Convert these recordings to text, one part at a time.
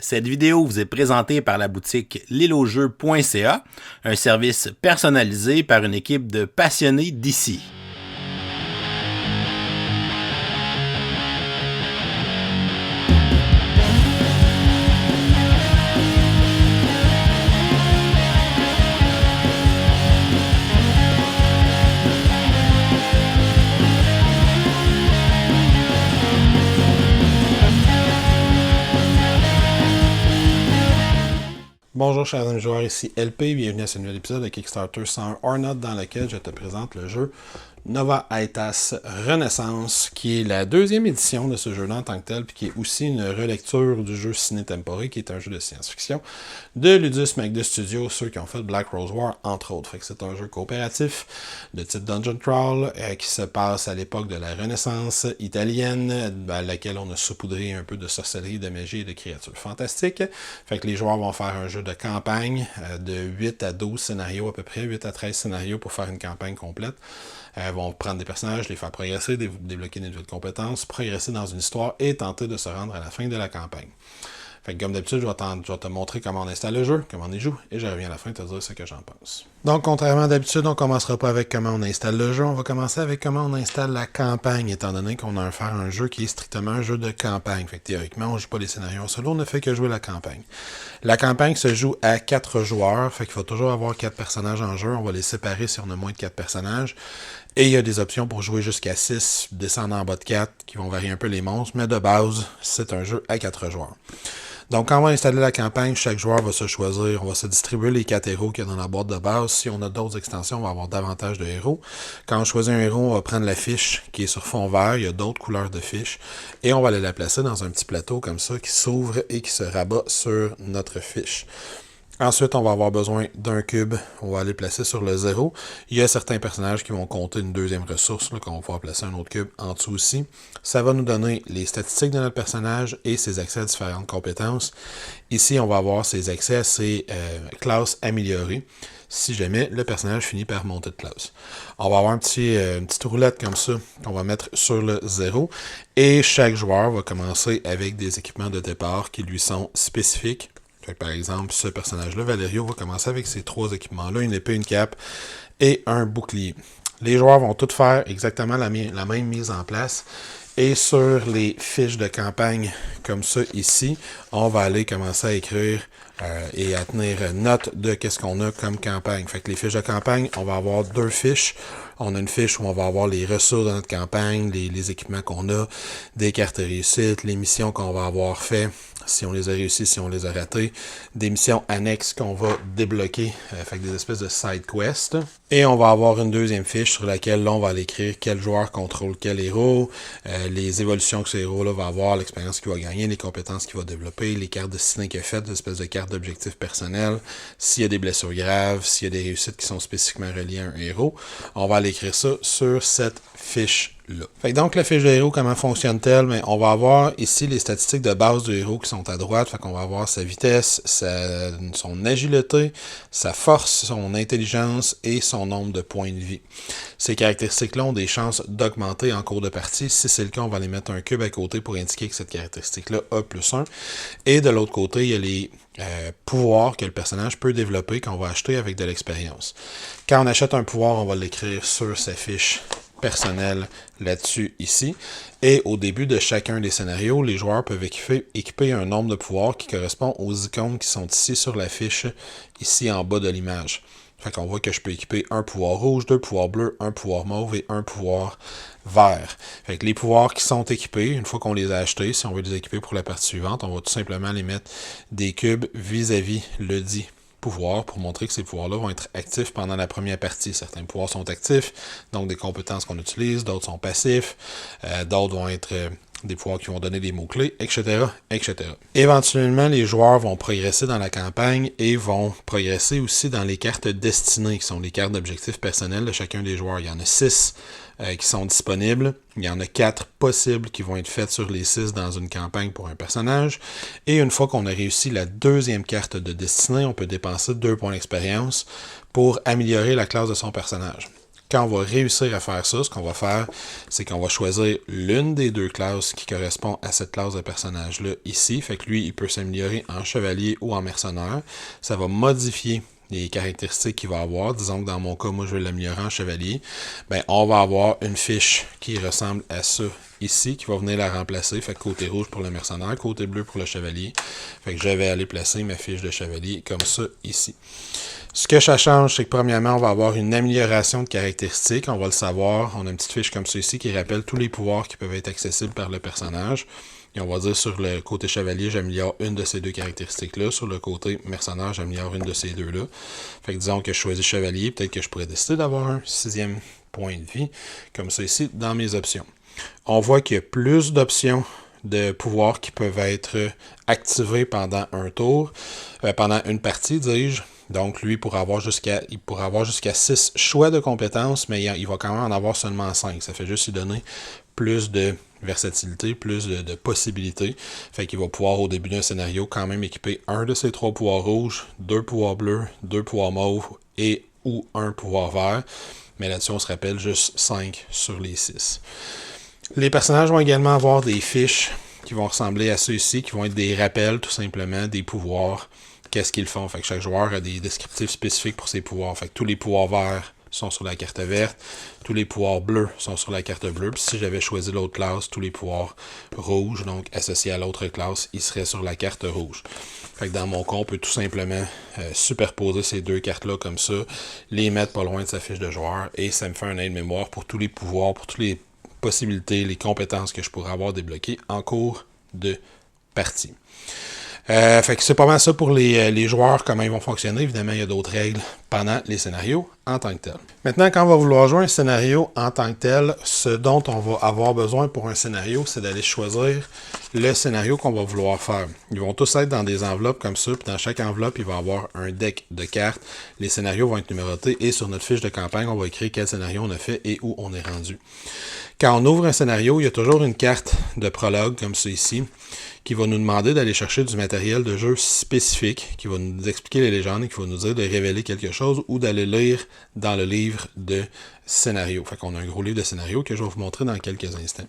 Cette vidéo vous est présentée par la boutique l'îleaujeux.ca, un service personnalisé par une équipe de passionnés d'ici. Bonjour chers amis joueurs, ici LP, bienvenue à ce nouvel épisode de Kickstarter 101 or Not dans lequel je te présente le jeu Nova Aetas Renaissance, qui est la deuxième édition de ce jeu-là en tant que tel, puis qui est aussi une relecture du jeu Ciné Tempore, qui est un jeu de science-fiction de Ludus Magnus Studio, ceux qui ont fait Black Rose War, entre autres. Fait que c'est un jeu coopératif de type Dungeon Crawl qui se passe à l'époque de la Renaissance italienne, à laquelle on a saupoudré un peu de sorcellerie, de magie et de créatures fantastiques. Fait que les joueurs vont faire un jeu de campagne de 8 à 12 scénarios à peu près, 8 à 13 scénarios pour faire une campagne complète. Vont prendre des personnages, les faire progresser, débloquer des nouvelles compétences, progresser dans une histoire et tenter de se rendre à la fin de la campagne. Fait que comme d'habitude, je vais te montrer comment on installe le jeu, comment on y joue, et je reviens à la fin te dire ce que j'en pense. Donc, contrairement à d'habitude, on ne commencera pas avec comment on installe le jeu, on va commencer avec comment on installe la campagne, étant donné qu'on a faire un jeu qui est strictement un jeu de campagne. Fait que théoriquement, on ne joue pas les scénarios en solo, on ne fait que jouer la campagne. La campagne se joue à 4 joueurs, fait qu'il faut toujours avoir 4 personnages en jeu, on va les séparer si on a moins de 4 personnages. Et il y a des options pour jouer jusqu'à 6, descendre en bas de 4, qui vont varier un peu les monstres, mais de base, c'est un jeu à 4 joueurs. Donc, quand on va installer la campagne, chaque joueur va se choisir, on va se distribuer les 4 héros qu'il y a dans la boîte de base. Si on a d'autres extensions, on va avoir davantage de héros. Quand on choisit un héros, on va prendre la fiche qui est sur fond vert, il y a d'autres couleurs de fiches, et on va aller la placer dans un petit plateau comme ça, qui s'ouvre et qui se rabat sur notre fiche. Ensuite, on va avoir besoin d'un cube. On va aller placer sur le 0. Il y a certains personnages qui vont compter une deuxième ressource, là, qu'on va pouvoir placer un autre cube en dessous aussi. Ça va nous donner les statistiques de notre personnage et ses accès à différentes compétences. Ici, on va avoir ses accès à ses classes améliorées, si jamais le personnage finit par monter de classe. On va avoir une petite roulette comme ça qu'on va mettre sur le 0. Et chaque joueur va commencer avec des équipements de départ qui lui sont spécifiques. Par exemple, ce personnage-là, Valerio, va commencer avec ces 3 équipements-là, une épée, une cape et un bouclier. Les joueurs vont tous faire exactement la même mise en place. Et sur les fiches de campagne, comme ça ici, on va aller commencer à écrire et à tenir note de qu'est-ce qu'on a comme campagne. Fait que les fiches de campagne, on va avoir 2 fiches. On a une fiche où on va avoir les ressources de notre campagne, les équipements qu'on a, des cartes réussites, les missions qu'on va avoir fait, si on les a réussi, si on les a ratés, des missions annexes qu'on va débloquer, fait que des espèces de side quests. Et on va avoir une deuxième fiche sur laquelle là, on va aller écrire quel joueur contrôle quel héros, les évolutions que ce héros-là va avoir, l'expérience qu'il va gagner, les compétences qu'il va développer, les cartes destinées qu'il a faites, des espèces de cartes d'objectifs personnels, s'il y a des blessures graves, s'il y a des réussites qui sont spécifiquement reliées à un héros. On va aller écrire ça sur cette fiche-là. Fait que donc, la fiche de héros, comment fonctionne-t-elle? Mais on va avoir ici les statistiques de base du héros qui sont à droite. Fait qu'on va avoir sa vitesse, son agilité, sa force, son intelligence et son nombre de points de vie. Ces caractéristiques-là ont des chances d'augmenter en cours de partie. Si c'est le cas, on va les mettre un cube à côté pour indiquer que cette caractéristique-là a plus 1. Et de l'autre côté, il y a les pouvoirs que le personnage peut développer qu'on va acheter avec de l'expérience. Quand on achète un pouvoir, on va l'écrire sur sa fiche personnelle là-dessus, ici. Et au début de chacun des scénarios, les joueurs peuvent équiper un nombre de pouvoirs qui correspond aux icônes qui sont ici sur la fiche, ici en bas de l'image. Fait qu'on voit que je peux équiper un pouvoir rouge, 2 pouvoirs bleus, un pouvoir mauve et un pouvoir vert. Fait que les pouvoirs qui sont équipés, une fois qu'on les a achetés, si on veut les équiper pour la partie suivante, on va tout simplement les mettre des cubes vis-à-vis le dit pouvoir pour montrer que ces pouvoirs-là vont être actifs pendant la première partie. Certains pouvoirs sont actifs, donc des compétences qu'on utilise, d'autres sont passifs, d'autres vont être des pouvoirs qui vont donner des mots-clés, etc., etc. Éventuellement, les joueurs vont progresser dans la campagne et vont progresser aussi dans les cartes destinées, qui sont les cartes d'objectifs personnels de chacun des joueurs. Il y en a 6 qui sont disponibles. Il y en a 4 possibles qui vont être faites sur les 6 dans une campagne pour un personnage. Et une fois qu'on a réussi la deuxième carte de destinée, on peut dépenser 2 points d'expérience pour améliorer la classe de son personnage. Quand on va réussir à faire ça, ce qu'on va faire, c'est qu'on va choisir l'une des deux classes qui correspond à cette classe de personnage-là ici. Fait que lui, il peut s'améliorer en chevalier ou en mercenaire. Ça va modifier les caractéristiques qu'il va avoir. Disons que dans mon cas, moi, je vais l'améliorer en chevalier. Ben, on va avoir une fiche qui ressemble à ça ici, qui va venir la remplacer. Fait que côté rouge pour le mercenaire, côté bleu pour le chevalier. Fait que je vais aller placer ma fiche de chevalier comme ça ici. Ce que ça change, c'est que premièrement, on va avoir une amélioration de caractéristiques. On va le savoir. On a une petite fiche comme ça ici qui rappelle tous les pouvoirs qui peuvent être accessibles par le personnage. Et on va dire sur le côté chevalier, j'améliore une de ces deux caractéristiques-là. Sur le côté mercenaire, j'améliore une de ces deux-là. Fait que disons que je choisis chevalier, peut-être que je pourrais décider d'avoir un 6e point de vie, comme ça ici, dans mes options. On voit qu'il y a plus d'options de pouvoirs qui peuvent être activés pendant un tour, pendant une partie, dis-je. Donc, lui, il pourra avoir jusqu'à 6 choix de compétences, mais il va quand même en avoir seulement 5. Ça fait juste lui donner plus de versatilité, plus de possibilités. Fait qu'il va pouvoir, au début d'un scénario, quand même équiper un de ses 3 pouvoirs rouges, 2 pouvoirs bleus, 2 pouvoirs mauves et ou un pouvoir vert. Mais là-dessus, on se rappelle juste 5 sur les 6. Les personnages vont également avoir des fiches qui vont ressembler à ceux-ci, qui vont être des rappels, tout simplement, des pouvoirs. Qu'est-ce qu'ils font? Fait que chaque joueur a des descriptifs spécifiques pour ses pouvoirs. Fait que tous les pouvoirs verts sont sur la carte verte, tous les pouvoirs bleus sont sur la carte bleue. Puis si j'avais choisi l'autre classe, tous les pouvoirs rouges, donc associés à l'autre classe, ils seraient sur la carte rouge. Fait que dans mon cas, on peut tout simplement superposer ces deux cartes-là comme ça, les mettre pas loin de sa fiche de joueur, et ça me fait un aide-mémoire pour tous les pouvoirs, pour toutes les possibilités, les compétences que je pourrais avoir débloquées en cours de partie. Fait que c'est pas mal ça pour les joueurs, comment ils vont fonctionner. Évidemment, il y a d'autres règles pendant les scénarios en tant que tel. Maintenant, quand on va vouloir jouer un scénario en tant que tel, ce dont on va avoir besoin pour un scénario, c'est d'aller choisir le scénario qu'on va vouloir faire. Ils vont tous être dans des enveloppes comme ça, puis dans chaque enveloppe, il va y avoir un deck de cartes. Les scénarios vont être numérotés et sur notre fiche de campagne, on va écrire quel scénario on a fait et où on est rendu. Quand on ouvre un scénario, il y a toujours une carte de prologue comme ça ici, qui va nous demander d'aller chercher du matériel de jeu spécifique, qui va nous expliquer les légendes et qui va nous dire de révéler quelque chose ou d'aller lire dans le livre de scénario. Fait qu'on a un gros livre de scénario que je vais vous montrer dans quelques instants.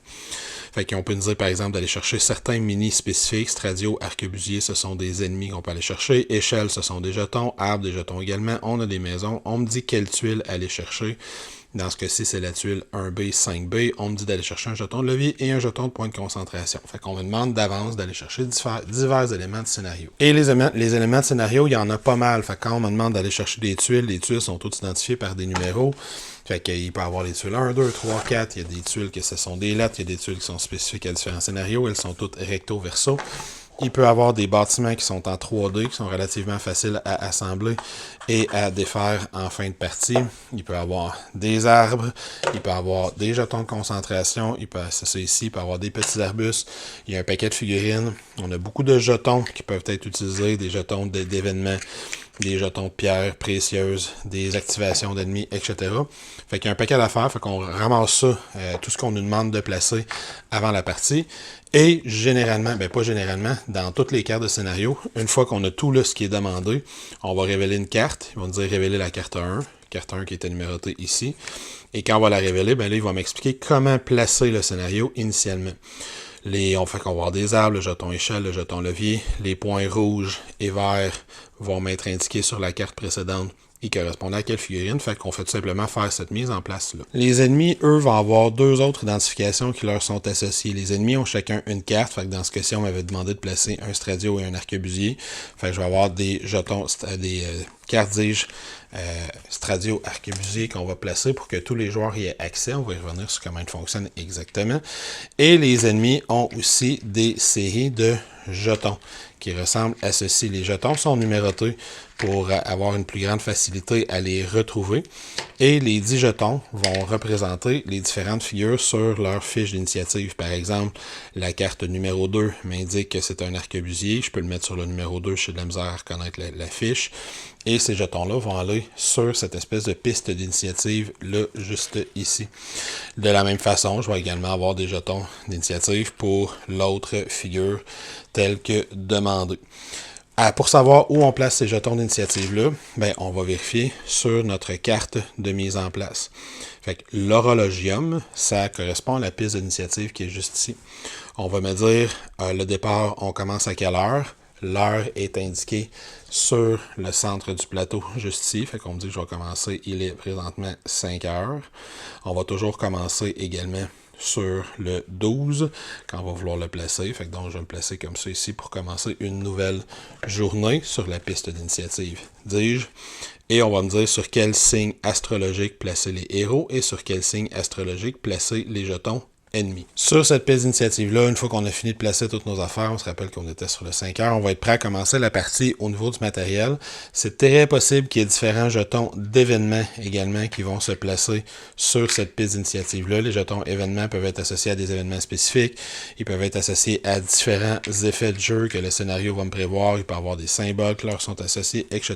Fait qu'on peut nous dire par exemple d'aller chercher certains mini spécifiques. Stradio, arquebusier, ce sont des ennemis qu'on peut aller chercher. Échelle, ce sont des jetons. Arbre, des jetons également. On a des maisons. On me dit quelle tuile aller chercher. Dans ce cas-ci, c'est la tuile 1B, 5B. On me dit d'aller chercher un jeton de levier et un jeton de point de concentration. Fait qu'on me demande d'avance d'aller chercher divers éléments de scénario. Et les éléments de scénario, il y en a pas mal. Fait que quand on me demande d'aller chercher des tuiles, les tuiles sont toutes identifiées par des numéros. Fait qu'il peut y avoir les tuiles 1, 2, 3, 4. Il y a des tuiles que ce sont des lettres. Il y a des tuiles qui sont spécifiques à différents scénarios. Elles sont toutes recto-verso. Il peut y avoir des bâtiments qui sont en 3D, qui sont relativement faciles à assembler et à défaire en fin de partie. Il peut y avoir des arbres, il peut y avoir des jetons de concentration, c'est ça ici, il peut y avoir des petits arbustes, il y a un paquet de figurines. On a beaucoup de jetons qui peuvent être utilisés, des jetons d'événements, des jetons de pierres précieuses, des activations d'ennemis, etc. Fait qu'il y a un paquet d'affaires, fait qu'on ramasse ça, tout ce qu'on nous demande de placer avant la partie. Et généralement, pas généralement, dans toutes les cartes de scénario, une fois qu'on a tout là, ce qui est demandé, on va révéler une carte. Ils vont nous dire révéler la carte 1. Carte 1 qui était numérotée ici. Et quand on va la révéler, là, il va m'expliquer comment placer le scénario initialement. On fait qu'on va avoir des arbres, le jeton échelle, le jeton levier. Les points rouges et verts vont m'être indiqués sur la carte précédente. Ils correspondent à quelle figurine, fait qu'on fait tout simplement faire cette mise en place-là. Les ennemis, eux, vont avoir deux autres identifications qui leur sont associées. Les ennemis ont chacun une carte, fait que dans ce cas-ci, on m'avait demandé de placer un Stradio et un arquebusier. Fait que je vais avoir des jetons, des cartes, dis-je, Stradio arquebusier qu'on va placer pour que tous les joueurs y aient accès. On va y revenir sur comment ils fonctionnent exactement. Et les ennemis ont aussi des séries de jetons qui ressemblent à ceci. Les jetons sont numérotés pour avoir une plus grande facilité à les retrouver. Et les 10 jetons vont représenter les différentes figures sur leur fiche d'initiative. Par exemple, la carte numéro 2 m'indique que c'est un arquebusier. Je peux le mettre sur le numéro 2, j'ai de la misère à reconnaître la fiche. Et ces jetons-là vont aller sur cette espèce de piste d'initiative-là, juste ici. De la même façon, je vais également avoir des jetons d'initiative pour l'autre figure telle que demandée. Pour savoir où on place ces jetons d'initiative-là, ben, on va vérifier sur notre carte de mise en place. Fait que l'horologium, ça correspond à la piste d'initiative qui est juste ici. On va me dire, le départ, on commence à quelle heure? L'heure est indiquée sur le centre du plateau, juste ici. Fait qu'on me dit que je vais commencer, il est présentement 5 heures. On va toujours commencer également sur le 12 quand on va vouloir le placer. Fait que donc je vais me placer comme ça ici pour commencer une nouvelle journée sur la piste d'initiative, dis-je. Et on va me dire sur quel signe astrologique placer les héros et sur quel signe astrologique placer les jetons ennemis. Sur cette piste d'initiative-là, une fois qu'on a fini de placer toutes nos affaires, on se rappelle qu'on était sur le 5 heures, on va être prêt à commencer la partie au niveau du matériel. C'est très possible qu'il y ait différents jetons d'événements également qui vont se placer sur cette piste d'initiative-là. Les jetons événements peuvent être associés à des événements spécifiques, ils peuvent être associés à différents effets de jeu que le scénario va me prévoir, il peut y avoir des symboles qui leur sont associés, etc.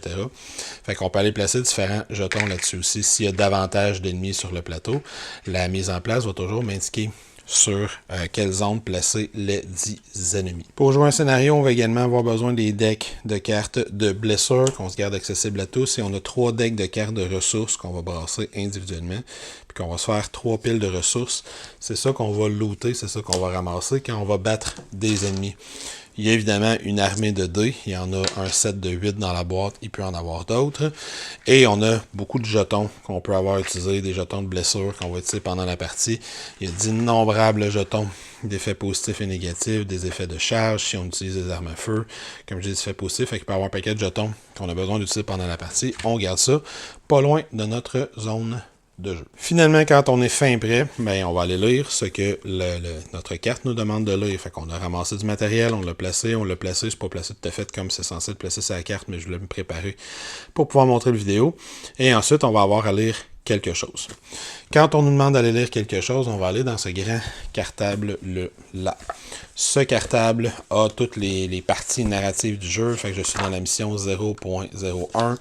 Fait qu'on peut aller placer différents jetons là-dessus aussi. S'il y a davantage d'ennemis sur le plateau, la mise en place va toujours m'indiquer sur quelle zone placer les 10 ennemis. Pour jouer un scénario, on va également avoir besoin des decks de cartes de blessure qu'on se garde accessibles à tous. Et on a 3 decks de cartes de ressources qu'on va brasser individuellement. Puis qu'on va se faire 3 piles de ressources. C'est ça qu'on va looter, c'est ça qu'on va ramasser quand on va battre des ennemis. Il y a évidemment une armée de dés. Il y en a un set de 8 dans la boîte. Il peut en avoir d'autres. Et on a beaucoup de jetons qu'on peut avoir utilisés. Des jetons de blessure qu'on va utiliser pendant la partie. Il y a d'innombrables jetons d'effets positifs et négatifs. Des effets de charge si on utilise des armes à feu. Comme je dis, des effets positifs. Fait qu'il peut y avoir un paquet de jetons qu'on a besoin d'utiliser pendant la partie. On garde ça pas loin de notre zone de jeu. Finalement, quand on est fin prêt, ben, on va aller lire ce que notre carte nous demande de lire. Fait qu'on a ramassé du matériel, on l'a placé, c'est pas placé tout à fait comme c'est censé être placé sur la carte, mais je voulais me préparer pour pouvoir montrer la vidéo. Et ensuite, on va avoir à lire quelque chose. Quand on nous demande d'aller lire quelque chose, on va aller dans ce grand cartable-là. Ce cartable a toutes les parties narratives du jeu, fait que je suis dans la mission 0.01.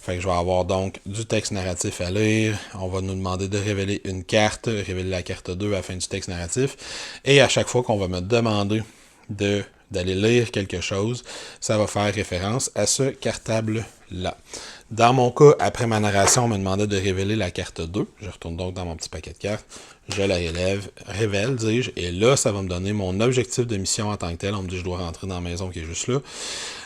Fait que je vais avoir donc du texte narratif à lire. On va nous demander de révéler une carte, révéler la carte 2 à la fin du texte narratif. Et à chaque fois qu'on va me demander d'aller lire quelque chose, ça va faire référence à ce cartable-là. Dans mon cas, après ma narration, on me demandait de révéler la carte 2. Je retourne donc dans mon petit paquet de cartes. Je la révèle, dis-je. Et là, ça va me donner mon objectif de mission en tant que tel. On me dit que je dois rentrer dans la maison qui est juste là.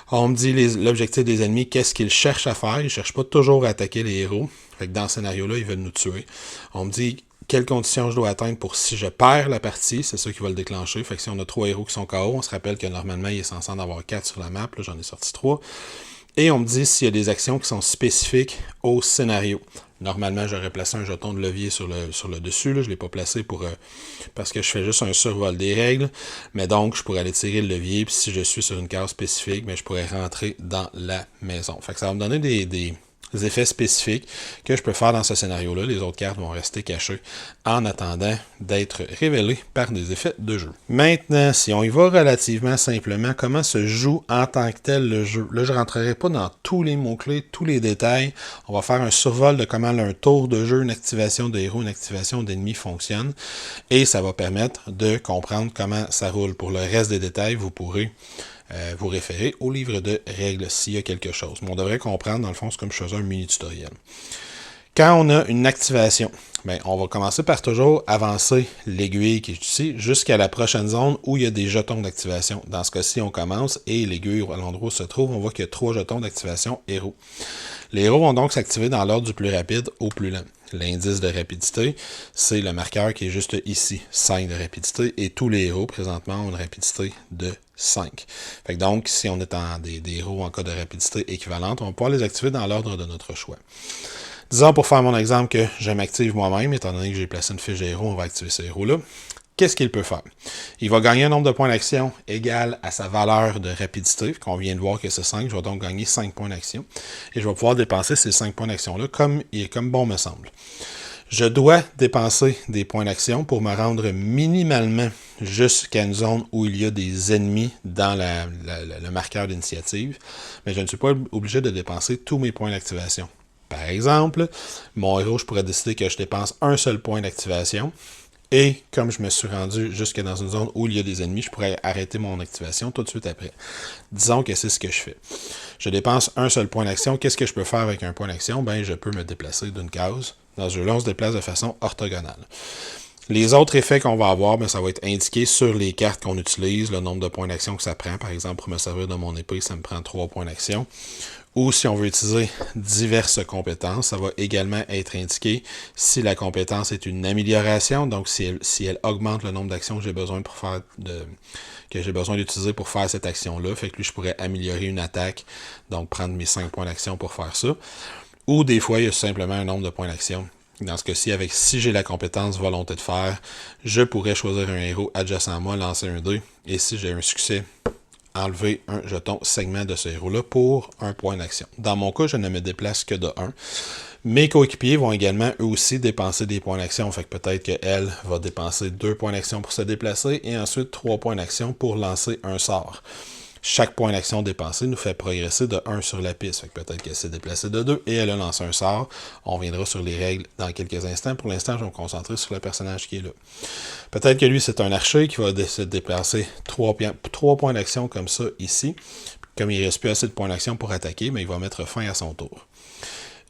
On me dit l'objectif des ennemis, qu'est-ce qu'ils cherchent à faire. Ils ne cherchent pas toujours à attaquer les héros. Fait que dans ce scénario-là, ils veulent nous tuer. On me dit quelles conditions je dois atteindre pour si je perds la partie, c'est ça qui va le déclencher. Fait que si on a 3 héros qui sont KO, on se rappelle que normalement, il est censé en avoir 4 sur la map. Là, j'en ai sorti 3. Et on me dit s'il y a des actions qui sont spécifiques au scénario. Normalement, j'aurais placé un jeton de levier sur le dessus. Là. Je ne l'ai pas placé parce que je fais juste un survol des règles. Mais donc, je pourrais aller tirer le levier. Puis si je suis sur une case spécifique, je pourrais rentrer dans la maison. Fait que ça va me donner des effets spécifiques que je peux faire dans ce scénario-là. Les autres cartes vont rester cachées en attendant d'être révélées par des effets de jeu. Maintenant, si on y va relativement simplement, comment se joue en tant que tel le jeu? Là, je ne rentrerai pas dans tous les mots-clés, tous les détails. On va faire un survol de comment un tour de jeu, une activation de héros, une activation d'ennemis fonctionne. Et ça va permettre de comprendre comment ça roule. Pour le reste des détails, vous pourrez vous référer au livre de règles s'il y a quelque chose. Mais on devrait comprendre, dans le fond, c'est comme je faisais un mini-tutoriel. Quand on a une activation, on va commencer par toujours avancer l'aiguille qui est ici jusqu'à la prochaine zone où il y a des jetons d'activation. Dans ce cas-ci, on commence et l'aiguille à l'endroit où se trouve, on voit qu'il y a 3 jetons d'activation héros. Les héros vont donc s'activer dans l'ordre du plus rapide au plus lent. L'indice de rapidité, c'est le marqueur qui est juste ici, 5 de rapidité, et tous les héros présentement ont une rapidité de 5. Fait que donc, si on est des héros en cas de rapidité équivalente, on va pouvoir les activer dans l'ordre de notre choix. Disons pour faire mon exemple que je m'active moi-même, étant donné que j'ai placé une fiche d'héros, on va activer ce héros-là. Qu'est-ce qu'il peut faire? Il va gagner un nombre de points d'action égal à sa valeur de rapidité, qu'on vient de voir que c'est 5, je vais donc gagner 5 points d'action. Et je vais pouvoir dépenser ces 5 points d'action-là comme bon me semble. Je dois dépenser des points d'action pour me rendre minimalement jusqu'à une zone où il y a des ennemis dans le marqueur d'initiative, mais je ne suis pas obligé de dépenser tous mes points d'activation. Par exemple, mon héros, je pourrais décider que je dépense un seul point d'activation. Et comme je me suis rendu jusque dans une zone où il y a des ennemis, je pourrais arrêter mon activation tout de suite après. Disons que c'est ce que je fais. Je dépense un seul point d'action. Qu'est-ce que je peux faire avec un point d'action? Ben, je peux me déplacer d'une case. Dans ce jeu-là, on se déplace de façon orthogonale. Les autres effets qu'on va avoir, ben, ça va être indiqué sur les cartes qu'on utilise, le nombre de points d'action que ça prend. Par exemple, pour me servir de mon épée, ça me prend 3 points d'action. Ou si on veut utiliser diverses compétences, ça va également être indiqué si la compétence est une amélioration, donc si elle augmente le nombre d'actions que j'ai besoin d'utiliser pour faire cette action-là. Fait que lui, je pourrais améliorer une attaque, donc prendre mes 5 points d'action pour faire ça. Ou des fois, il y a simplement un nombre de points d'action. Dans ce cas-ci, si j'ai la compétence volonté de faire, je pourrais choisir un héros adjacent à moi, lancer un dé, et si j'ai un succès, enlever un jeton segment de ce héros-là pour un point d'action. Dans mon cas, je ne me déplace que de 1. Mes coéquipiers vont également, eux aussi, dépenser des points d'action. Fait que peut-être qu'elle va dépenser 2 points d'action pour se déplacer et ensuite 3 points d'action pour lancer un sort. Chaque point d'action dépensé nous fait progresser de 1 sur la piste. Fait que peut-être qu'elle s'est déplacée de 2 et elle a lancé un sort. On reviendra sur les règles dans quelques instants. Pour l'instant, je vais me concentrer sur le personnage qui est là. Peut-être que lui, c'est un archer qui va se déplacer 3 points d'action comme ça ici. Comme il ne reste plus assez de points d'action pour attaquer, mais il va mettre fin à son tour.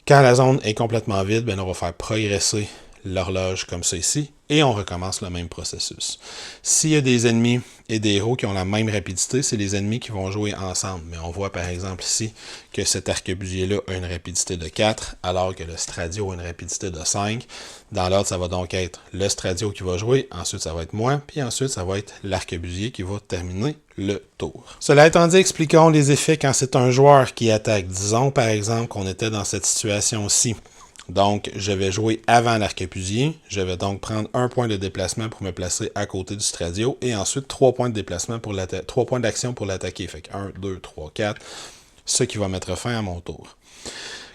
Quand la zone est complètement vide, ben, on va faire progresser l'horloge comme ça ici, et on recommence le même processus. S'il y a des ennemis et des héros qui ont la même rapidité, c'est les ennemis qui vont jouer ensemble. Mais on voit par exemple ici que cet arquebusier-là a une rapidité de 4, alors que le Stradio a une rapidité de 5. Dans l'ordre, ça va donc être le Stradio qui va jouer, ensuite ça va être moi, puis ensuite ça va être l'arquebusier qui va terminer le tour. Cela étant dit, expliquons les effets quand c'est un joueur qui attaque. Disons par exemple qu'on était dans cette situation-ci. Donc, je vais jouer avant l'arquebusier. Je vais donc prendre 1 point de déplacement pour me placer à côté du Stradio et ensuite 3 points de déplacement pour 3 points d'action pour l'attaquer. Fait que 1, 2, 3, 4. Ce qui va mettre fin à mon tour.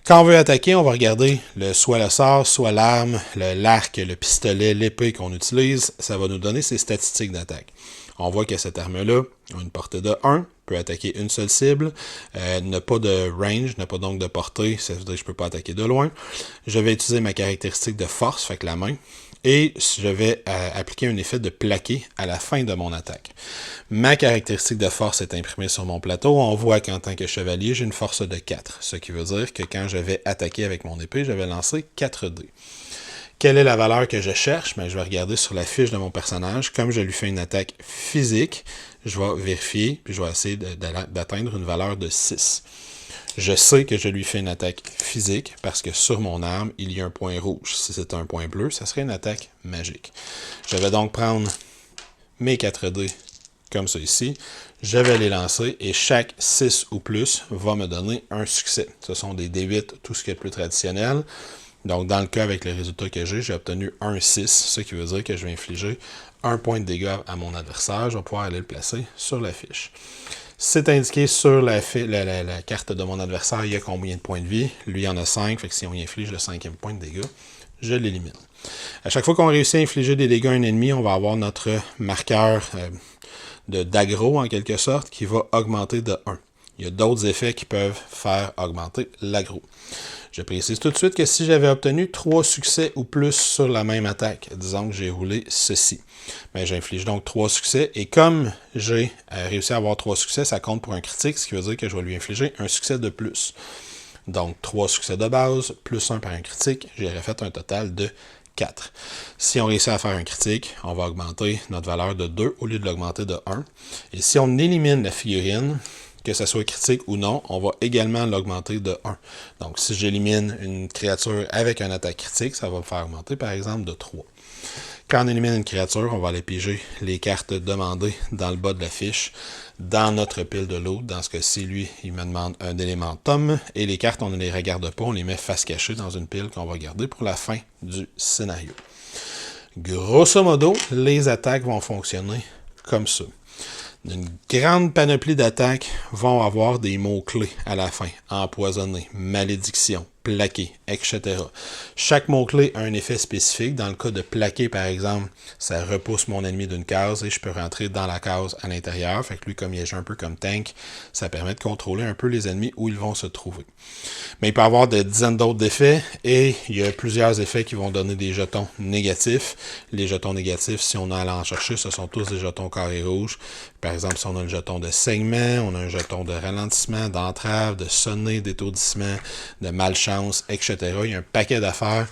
Quand on veut attaquer, on va regarder soit le sort, soit l'arme, l'arc, le pistolet, l'épée qu'on utilise. Ça va nous donner ses statistiques d'attaque. On voit que cette arme-là a une portée de 1, peut attaquer une seule cible, n'a pas de range, n'a pas donc de portée, ça veut dire que je ne peux pas attaquer de loin. Je vais utiliser ma caractéristique de force, fait que la main, et je vais appliquer un effet de plaqué à la fin de mon attaque. Ma caractéristique de force est imprimée sur mon plateau. On voit qu'en tant que chevalier, j'ai une force de 4, ce qui veut dire que quand je vais attaquer avec mon épée, je vais lancer 4 dés. Quelle est la valeur que je cherche? Ben, je vais regarder sur la fiche de mon personnage. Comme je lui fais une attaque physique, je vais vérifier, puis je vais essayer d'atteindre une valeur de 6. Je sais que je lui fais une attaque physique parce que sur mon arme, il y a un point rouge. Si c'était un point bleu, ça serait une attaque magique. Je vais donc prendre mes 4 dés comme ça ici. Je vais les lancer et chaque 6 ou plus va me donner un succès. Ce sont des D8, tout ce qui est plus traditionnel. Donc, dans le cas avec le résultat que j'ai obtenu un 6, ce qui veut dire que je vais infliger 1 point de dégâts à mon adversaire. Je vais pouvoir aller le placer sur la fiche. C'est indiqué sur la carte de mon adversaire, il y a combien de points de vie. Lui, il en a 5, fait que si on y inflige le 5e point de dégâts, je l'élimine. À chaque fois qu'on réussit à infliger des dégâts à un ennemi, on va avoir notre marqueur d'aggro, en quelque sorte, qui va augmenter de 1. Il y a d'autres effets qui peuvent faire augmenter l'aggro. Je précise tout de suite que si j'avais obtenu 3 succès ou plus sur la même attaque, disons que j'ai roulé ceci, ben j'inflige donc 3 succès, et comme j'ai réussi à avoir 3 succès, ça compte pour un critique, ce qui veut dire que je vais lui infliger un succès de plus. Donc 3 succès de base, plus 1 par un critique, j'aurais fait un total de 4. Si on réussit à faire un critique, on va augmenter notre valeur de 2 au lieu de l'augmenter de 1. Et si on élimine la figurine, que ce soit critique ou non, on va également l'augmenter de 1. Donc, si j'élimine une créature avec une attaque critique, ça va me faire augmenter, par exemple, de 3. Quand on élimine une créature, on va aller piger les cartes demandées dans le bas de la fiche, dans notre pile de loot. Dans ce cas-ci, lui, il me demande un élément tome, et les cartes, on ne les regarde pas, on les met face cachée dans une pile qu'on va garder pour la fin du scénario. Grosso modo, les attaques vont fonctionner comme ça. Une grande panoplie d'attaques vont avoir des mots-clés à la fin. Empoisonné, malédiction, plaquer, etc. Chaque mot-clé a un effet spécifique. Dans le cas de plaquer, par exemple, ça repousse mon ennemi d'une case et je peux rentrer dans la case à l'intérieur. Fait que lui, comme il agit un peu comme tank, ça permet de contrôler un peu les ennemis où ils vont se trouver. Mais il peut y avoir des dizaines d'autres effets et il y a plusieurs effets qui vont donner des jetons négatifs. Les jetons négatifs, si on a à en chercher, ce sont tous des jetons carrés rouges. Par exemple, si on a le jeton de saignement, on a un jeton de ralentissement, d'entrave, de sonner, d'étourdissement, de malchance, etc. Il y a un paquet d'affaires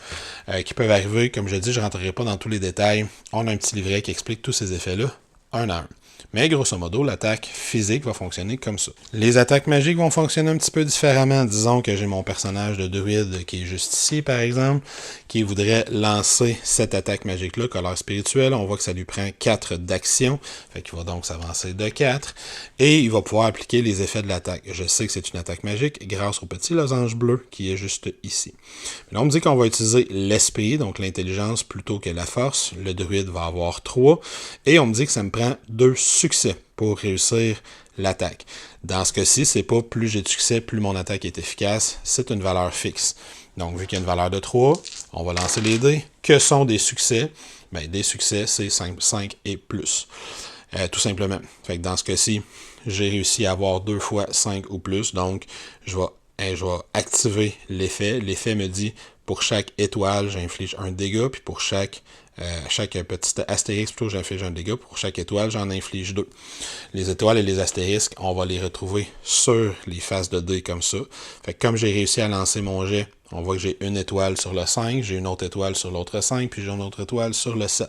qui peuvent arriver. Comme je dis, je ne rentrerai pas dans tous les détails. On a un petit livret qui explique tous ces effets-là, un à un. Mais grosso modo, l'attaque physique va fonctionner comme ça. Les attaques magiques vont fonctionner un petit peu différemment. Disons que j'ai mon personnage de druide qui est juste ici, par exemple, qui voudrait lancer cette attaque magique-là, colère spirituelle. On voit que ça lui prend 4 d'action. Fait qu'il va donc s'avancer de 4. Et il va pouvoir appliquer les effets de l'attaque. Je sais que c'est une attaque magique grâce au petit losange bleu qui est juste ici. Mais là, on me dit qu'on va utiliser l'esprit, donc l'intelligence, plutôt que la force. Le druide va avoir 3. Et on me dit que ça me prend 2 succès pour réussir l'attaque. Dans ce cas-ci, c'est pas plus j'ai de succès, plus mon attaque est efficace. C'est une valeur fixe. Donc, vu qu'il y a une valeur de 3, on va lancer les dés. Que sont des succès? Bien, des succès, c'est 5 et plus. Tout simplement. Fait que dans ce cas-ci, j'ai réussi à avoir 2 fois 5 ou plus. Donc, je vais activer l'effet. L'effet me dit, pour chaque étoile, j'inflige un dégât, puis pour chaque petit astérisque, plutôt, j'inflige un dégât. Pour chaque étoile, j'en inflige 2. Les étoiles et les astérisques, on va les retrouver sur les faces de dés comme ça. Fait que comme j'ai réussi à lancer mon jet, on voit que j'ai une étoile sur le 5, j'ai une autre étoile sur l'autre 5, puis j'ai une autre étoile sur le 7.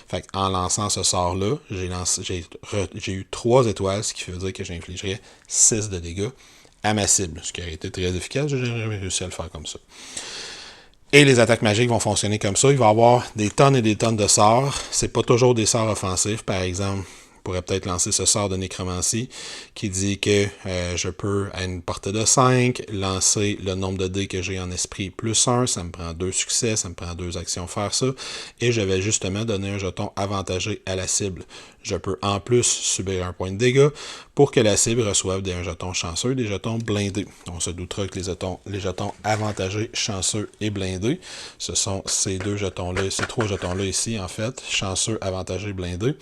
Fait en lançant ce sort-là, j'ai eu 3 étoiles, ce qui veut dire que j'infligerais 6 de dégâts à ma cible, ce qui aurait été très efficace, j'ai réussi à le faire comme ça. Et les attaques magiques vont fonctionner comme ça. Il va y avoir des tonnes et des tonnes de sorts. C'est pas toujours des sorts offensifs. Par exemple, je pourrais peut-être lancer ce sort de nécromancie qui dit que je peux, à une portée de 5, lancer le nombre de dés que j'ai en esprit plus 1. Ça me prend 2 succès, ça me prend 2 actions faire ça. Et je vais justement donner un jeton avantagé à la cible. Je peux en plus subir un point de dégâts pour que la cible reçoive un jeton chanceux, des jetons blindés. On se doutera que les jetons avantagés, chanceux et blindés, ce sont ces 2 jetons-là, ces 3 jetons-là ici, en fait, chanceux, avantagés, blindés.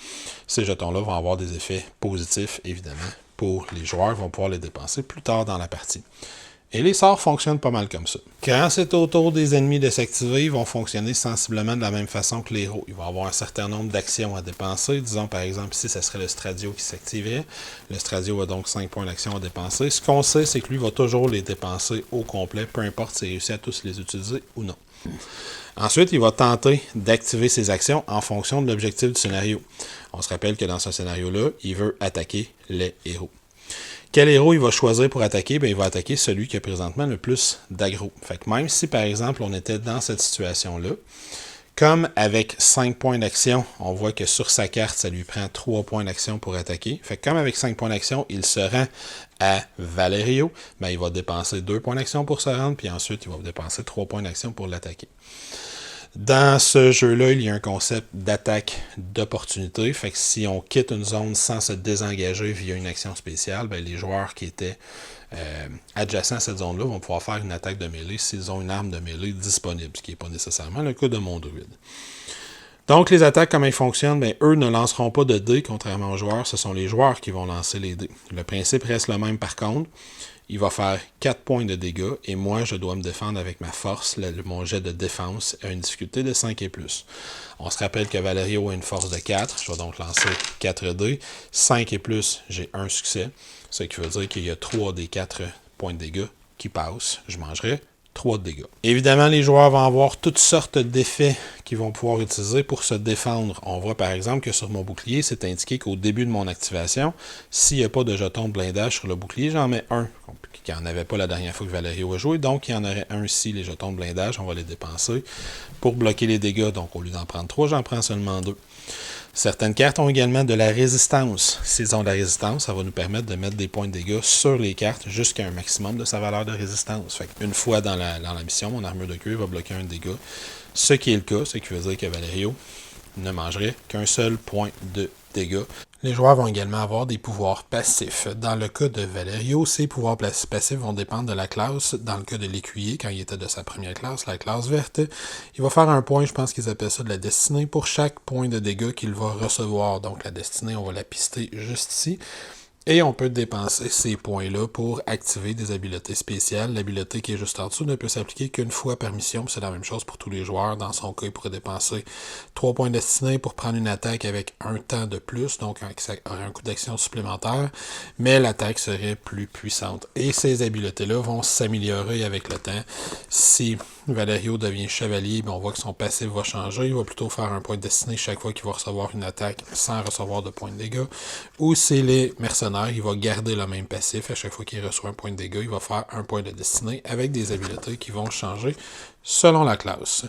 Ces jetons-là vont avoir des effets positifs, évidemment, pour les joueurs, vont pouvoir les dépenser plus tard dans la partie. Et les sorts fonctionnent pas mal comme ça. Quand c'est au tour des ennemis de s'activer, ils vont fonctionner sensiblement de la même façon que les héros. Ils vont avoir un certain nombre d'actions à dépenser. Disons par exemple ici, ça serait le Stradio qui s'activerait. Le Stradio a donc 5 points d'action à dépenser. Ce qu'on sait, c'est que lui va toujours les dépenser au complet, peu importe s'il réussit à tous les utiliser ou non. Ensuite, il va tenter d'activer ses actions en fonction de l'objectif du scénario. On se rappelle que dans ce scénario-là, il veut attaquer les héros. Quel héros il va choisir pour attaquer? Bien, il va attaquer celui qui a présentement le plus d'aggro. Fait que même si, par exemple, on était dans cette situation-là, comme avec 5 points d'action, on voit que sur sa carte, ça lui prend 3 points d'action pour attaquer. Fait que comme avec 5 points d'action, il se rend à Valerio, bien, il va dépenser 2 points d'action pour se rendre, puis ensuite, il va dépenser 3 points d'action pour l'attaquer. Dans ce jeu-là, il y a un concept d'attaque d'opportunité. Fait que si on quitte une zone sans se désengager via une action spéciale, bien, les joueurs qui étaient adjacents à cette zone-là vont pouvoir faire une attaque de mêlée s'ils ont une arme de mêlée disponible, ce qui n'est pas nécessairement le cas de mon druide. Donc, les attaques, comment ils fonctionnent? Bien, eux ne lanceront pas de dés, contrairement aux joueurs. Ce sont les joueurs qui vont lancer les dés. Le principe reste le même par contre. Il va faire 4 points de dégâts et moi, je dois me défendre avec ma force. Mon jet de défense a une difficulté de 5 et plus. On se rappelle que Valerio a une force de 4. Je vais donc lancer 4 dés. 5 et plus, j'ai un succès. Ce qui veut dire qu'il y a 3 des 4 points de dégâts qui passent. Je mangerai 3 de dégâts. Évidemment, les joueurs vont avoir toutes sortes d'effets qu'ils vont pouvoir utiliser pour se défendre. On voit par exemple que sur mon bouclier, c'est indiqué qu'au début de mon activation, s'il n'y a pas de jeton de blindage sur le bouclier, j'en mets un, qui n'en avait pas la dernière fois que Valerio a joué, donc il y en aurait un ici, les jetons de blindage, on va les dépenser pour bloquer les dégâts. Donc au lieu d'en prendre 3, j'en prends seulement 2. Certaines cartes ont également de la résistance. S'ils ont de la résistance, ça va nous permettre de mettre des points de dégâts sur les cartes jusqu'à un maximum de sa valeur de résistance. Fait qu'une fois dans la mission, mon armure de cuir va bloquer un dégât. Ce qui est le cas, ce qui veut dire que Valerio ne mangerait qu'un seul point de dégâts Les joueurs vont également avoir des pouvoirs passifs. Dans le cas de Valerio, ces pouvoirs passifs vont dépendre de la classe. Dans le cas de l'écuyer, quand il était de sa première classe, la classe verte, il va faire un point, je pense qu'ils appellent ça de la destinée, pour chaque point de dégâts qu'il va recevoir. Donc la destinée, on va la pister juste ici. Et on peut dépenser ces points-là pour activer des habiletés spéciales. L'habileté qui est juste en dessous ne peut s'appliquer qu'une fois par mission. C'est la même chose pour tous les joueurs. Dans son cas, il pourrait dépenser 3 points destinés pour prendre une attaque avec un temps de plus, donc ça aurait un coût d'action supplémentaire, mais l'attaque serait plus puissante. Et ces habiletés-là vont s'améliorer avec le temps. Si Valerio devient chevalier, on voit que son passif va changer. Il va plutôt faire un point de destinée chaque fois qu'il va recevoir une attaque sans recevoir de points de dégâts. Ou c'est les mercenaires, il va garder le même passif. À chaque fois qu'il reçoit un point de dégâts, il va faire un point de destinée avec des habiletés qui vont changer selon la classe.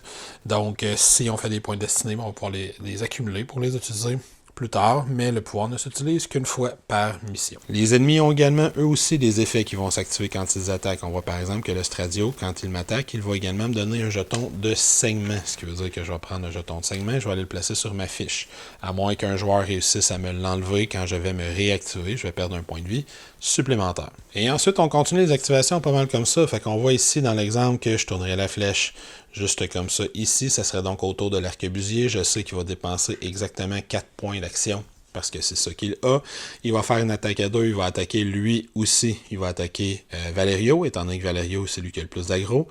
Donc, si on fait des points de destinée, on va pouvoir les accumuler pour les utiliser plus tard, mais le pouvoir ne s'utilise qu'une fois par mission. Les ennemis ont également, eux aussi, des effets qui vont s'activer quand ils attaquent. On voit par exemple que le Stradio, quand il m'attaque, il va également me donner un jeton de saignement, ce qui veut dire que je vais prendre un jeton de saignement, je vais aller le placer sur ma fiche. À moins qu'un joueur réussisse à me l'enlever quand je vais me réactiver, je vais perdre un point de vie supplémentaire. Et ensuite, on continue les activations pas mal comme ça. Fait qu'on voit ici dans l'exemple que je tournerai la flèche juste comme ça. Ici, ça serait donc autour de l'arquebusier. Je sais qu'il va dépenser exactement 4 points d'action parce que c'est ça qu'il a. Il va faire une attaque à 2, il va attaquer lui aussi. Il va attaquer Valerio, étant donné que Valerio, c'est lui qui a le plus d'aggro.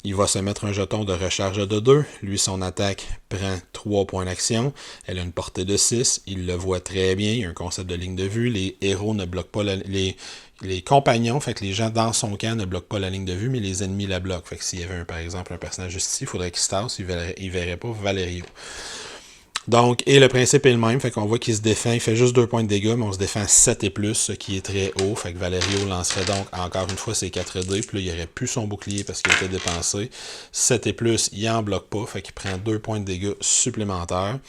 Il va se mettre un jeton de recharge de 2. Lui, son attaque prend 3 points d'action. Elle a une portée de 6. Il le voit très bien. Il y a un concept de ligne de vue. Les héros ne bloquent pas les compagnons, fait que les gens dans son camp ne bloquent pas la ligne de vue, mais les ennemis la bloquent. Fait que s'il y avait par exemple un personnage juste ici, il faudrait qu'il se tasse, il verrait pas Valerio. Donc, et le principe est le même, fait qu'on voit qu'il se défend, il fait juste 2 points de dégâts, mais on se défend 7 et plus, ce qui est très haut, fait que Valerio lancerait donc encore une fois ses 4 dés, puis là, il aurait plus son bouclier parce qu'il était dépensé. 7 et plus, il en bloque pas, fait qu'il prend 2 points de dégâts supplémentaires.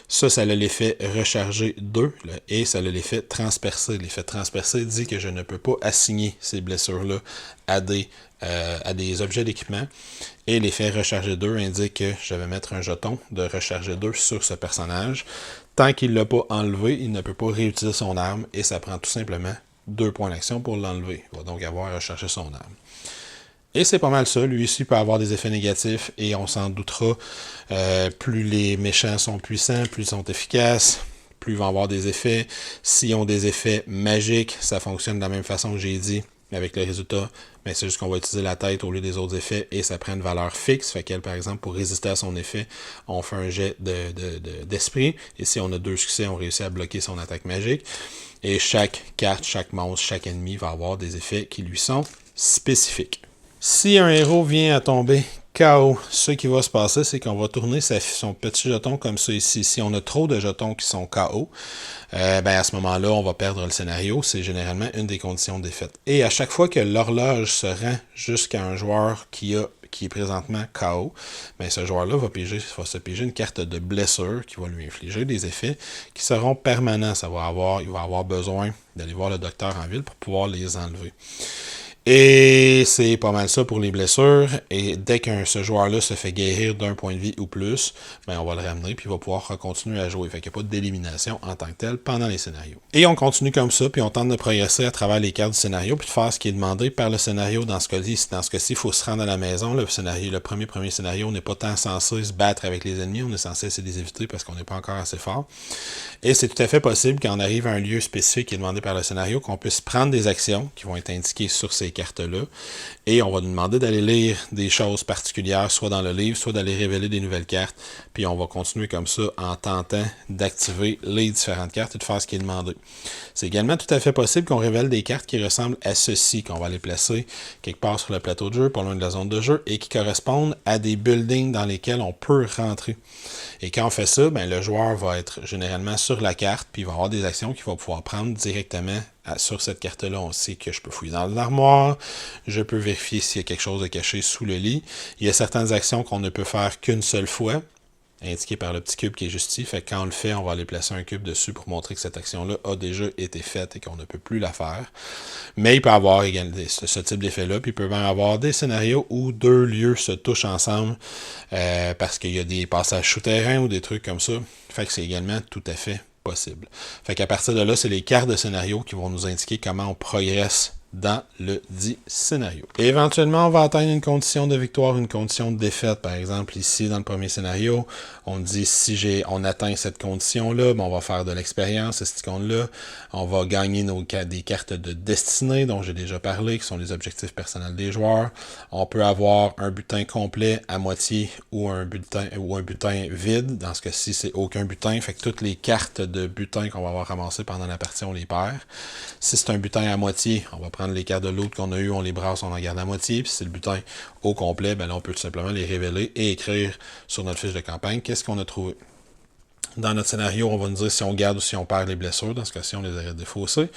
Ça a l'effet recharger 2, et ça a l'effet transpercer. L'effet transpercer dit que je ne peux pas assigner ces blessures-là à des objets d'équipement. Et l'effet recharger 2 indique que je vais mettre un jeton de recharger 2 sur ce personnage. Tant qu'il ne l'a pas enlevé, il ne peut pas réutiliser son arme, et ça prend tout simplement 2 points d'action pour l'enlever. Il va donc avoir à recharger son arme. Et c'est pas mal ça. Lui aussi peut avoir des effets négatifs et on s'en doutera. Plus les méchants sont puissants, plus ils sont efficaces, plus ils vont avoir des effets. S'ils ont des effets magiques, ça fonctionne de la même façon que j'ai dit avec le résultat. Mais c'est juste qu'on va utiliser la tête au lieu des autres effets et ça prend une valeur fixe. Fait qu'elle, par exemple, pour résister à son effet, on fait un jet d'esprit. Et si on a 2 succès, on réussit à bloquer son attaque magique. Et chaque carte, chaque monstre, chaque ennemi va avoir des effets qui lui sont spécifiques. Si un héros vient à tomber KO, ce qui va se passer, c'est qu'on va tourner son petit jeton comme ça ici. Si on a trop de jetons qui sont KO, à ce moment-là, on va perdre le scénario. C'est généralement une des conditions de défaite. Et à chaque fois que l'horloge se rend jusqu'à un joueur qui est présentement KO, ce joueur-là va se piger une carte de blessure qui va lui infliger des effets qui seront permanents. Il va avoir besoin d'aller voir le docteur en ville pour pouvoir les enlever. Et c'est pas mal ça pour les blessures. Et dès que ce joueur-là se fait guérir d'un point de vie ou plus, on va le ramener puis il va pouvoir continuer à jouer. Fait qu'il n'y a pas d'élimination en tant que tel pendant les scénarios. Et on continue comme ça, puis on tente de progresser à travers les cartes du scénario, puis de faire ce qui est demandé par le scénario. Dans ce cas-ci, il faut se rendre à la maison. Le premier scénario, on n'est pas tant censé se battre avec les ennemis, on est censé essayer de les éviter parce qu'on n'est pas encore assez fort. Et c'est tout à fait possible quand on arrive à un lieu spécifique qui est demandé par le scénario, qu'on puisse prendre des actions qui vont être indiquées sur ces cartes-là, et on va nous demander d'aller lire des choses particulières, soit dans le livre, soit d'aller révéler des nouvelles cartes, puis on va continuer comme ça en tentant d'activer les différentes cartes et de faire ce qui est demandé. C'est également tout à fait possible qu'on révèle des cartes qui ressemblent à ceci, qu'on va les placer quelque part sur le plateau de jeu, pas loin de la zone de jeu, et qui correspondent à des buildings dans lesquels on peut rentrer. Et quand on fait ça, le joueur va être généralement sur la carte, puis il va avoir des actions qu'il va pouvoir prendre directement sur cette carte-là. On sait que je peux fouiller dans l'armoire, je peux vérifier s'il y a quelque chose de caché sous le lit. Il y a certaines actions qu'on ne peut faire qu'une seule fois, indiqué par le petit cube qui est juste ici. Fait que quand on le fait, on va aller placer un cube dessus pour montrer que cette action-là a déjà été faite et qu'on ne peut plus la faire. Mais il peut avoir également ce type d'effet-là, puis il peut même avoir des scénarios où 2 lieux se touchent ensemble parce qu'il y a des passages souterrains ou des trucs comme ça. Fait que c'est également tout à fait possible. Fait qu'à partir de là, c'est les cartes de scénario qui vont nous indiquer comment on progresse dans le dit scénario. Et éventuellement, on va atteindre une condition de victoire, une condition de défaite. Par exemple, ici, dans le premier scénario, on dit si on atteint cette condition-là, on va faire de l'expérience, cette icône-là. On va gagner des cartes de destinée, dont j'ai déjà parlé, qui sont les objectifs personnels des joueurs. On peut avoir un butin complet à moitié ou un butin vide. Dans ce cas-ci, c'est aucun butin. Fait que toutes les cartes de butin qu'on va avoir ramassées pendant la partie, on les perd. Si c'est un butin à moitié, on va prendre les cartes de l'autre qu'on a eu, on les brasse, on en garde à moitié. Puis si c'est le butin au complet, là, on peut tout simplement les révéler et écrire sur notre fiche de campagne qu'est-ce qu'on a trouvé. Dans notre scénario, on va nous dire si on garde ou si on perd les blessures. Dans ce cas-ci, on les aurait défaussées.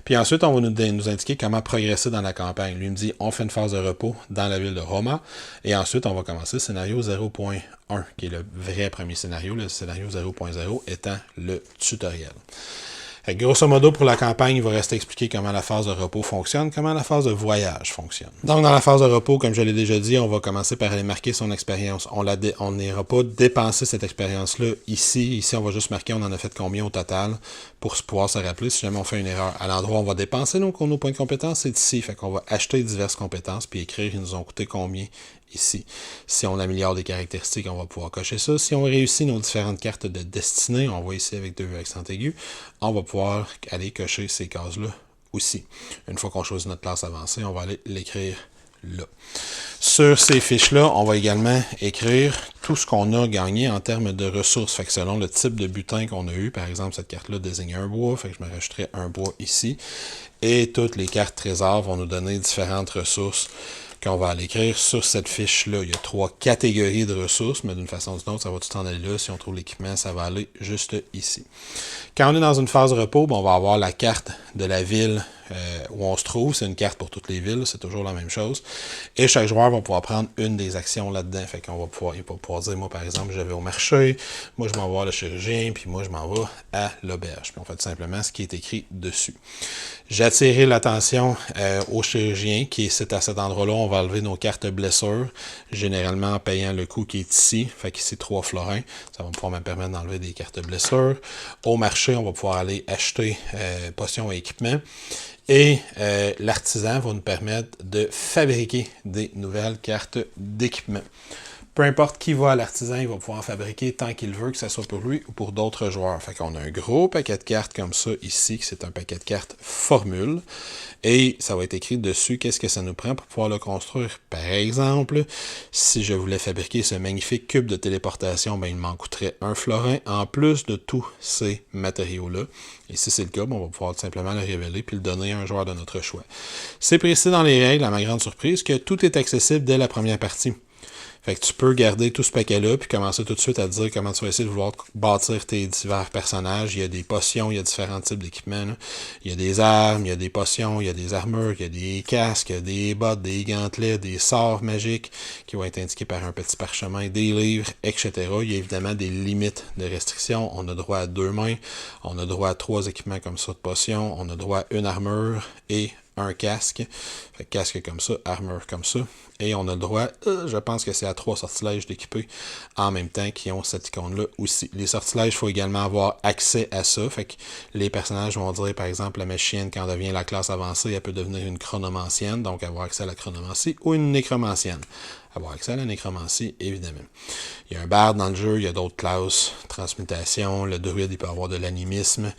Puis ensuite, on va nous indiquer comment progresser dans la campagne. Lui me dit, on fait une phase de repos dans la ville de Roma. Et ensuite, on va commencer le scénario 0.1, qui est le vrai premier scénario. Le scénario 0.0 étant le tutoriel. Grosso modo, pour la campagne, il va rester expliquer comment la phase de repos fonctionne, comment la phase de voyage fonctionne. Donc, dans la phase de repos, comme je l'ai déjà dit, on va commencer par aller marquer son expérience. On n'ira pas dépenser cette expérience-là ici. Ici, on va juste marquer on en a fait combien au total pour pouvoir se rappeler si jamais on fait une erreur. À l'endroit où on va dépenser nos points de compétence, c'est ici. Fait qu'on va acheter diverses compétences puis écrire ils nous ont coûté combien ici. Si on améliore des caractéristiques, on va pouvoir cocher ça. Si on réussit nos différentes cartes de destinée, on voit ici avec 2 accents aigus, on va pouvoir aller cocher ces cases-là aussi. Une fois qu'on choisit notre classe avancée, on va aller l'écrire là. Sur ces fiches-là, on va également écrire tout ce qu'on a gagné en termes de ressources. Fait que selon le type de butin qu'on a eu, par exemple, cette carte-là désigne un bois, fait que je me rajouterai un bois ici. Et toutes les cartes trésors vont nous donner différentes ressources qu'on va aller écrire sur cette fiche-là. Il y a 3 catégories de ressources, mais d'une façon ou d'une autre, ça va tout en aller là. Si on trouve l'équipement, ça va aller juste ici. Quand on est dans une phase de repos, on va avoir la carte de la ville où on se trouve. C'est une carte pour toutes les villes, c'est toujours la même chose. Et chaque joueur va pouvoir prendre une des actions là-dedans. Fait qu'on va pouvoir dire, moi par exemple, je vais au marché, moi je m'en vais voir le chirurgien, puis moi je m'en vais à l'auberge. Puis on fait tout simplement ce qui est écrit dessus. J'ai attiré l'attention au chirurgien, c'est à cet endroit-là, on va enlever nos cartes blessures, généralement en payant le coût qui est ici. Fait qu'ici 3 florins, ça va pouvoir me permettre d'enlever des cartes blessures. Au marché, on va pouvoir aller acheter potions et équipements. Et l'artisan va nous permettre de fabriquer des nouvelles cartes d'équipement. Peu importe qui va à l'artisan, il va pouvoir en fabriquer tant qu'il veut, que ce soit pour lui ou pour d'autres joueurs. Fait qu'on a un gros paquet de cartes comme ça ici, que c'est un paquet de cartes formule. Et ça va être écrit dessus qu'est-ce que ça nous prend pour pouvoir le construire. Par exemple, si je voulais fabriquer ce magnifique cube de téléportation, il m'en coûterait 1 florin en plus de tous ces matériaux-là. Et si c'est le cas, on va pouvoir tout simplement le révéler puis le donner à un joueur de notre choix. C'est précis dans les règles, à ma grande surprise, que tout est accessible dès la première partie. Fait que tu peux garder tout ce paquet-là puis commencer tout de suite à te dire comment tu vas essayer de vouloir bâtir tes divers personnages. Il y a des potions, il y a différents types d'équipements. Il y a des armes, il y a des potions, il y a des armures, il y a des casques, il y a des bottes, des gantelets, des sorts magiques qui vont être indiqués par un petit parchemin, des livres, etc. Il y a évidemment des limites de restrictions. On a droit à 2 mains, on a droit à 3 équipements comme ça de potions, on a droit à une armure et un casque. Fait casque comme ça, armure comme ça. Et on a le droit, je pense que c'est à 3 sortilèges d'équiper en même temps qui ont cette icône-là aussi. Les sortilèges, il faut également avoir accès à ça. Fait que les personnages vont dire, par exemple, la machienne, quand elle devient la classe avancée, elle peut devenir une chronomancienne, donc avoir accès à la chronomancie, ou une nécromancienne. Avoir accès à la nécromancie, évidemment. Il y a un barde dans le jeu, il y a d'autres classes, transmutation, le druide, il peut avoir de l'animisme,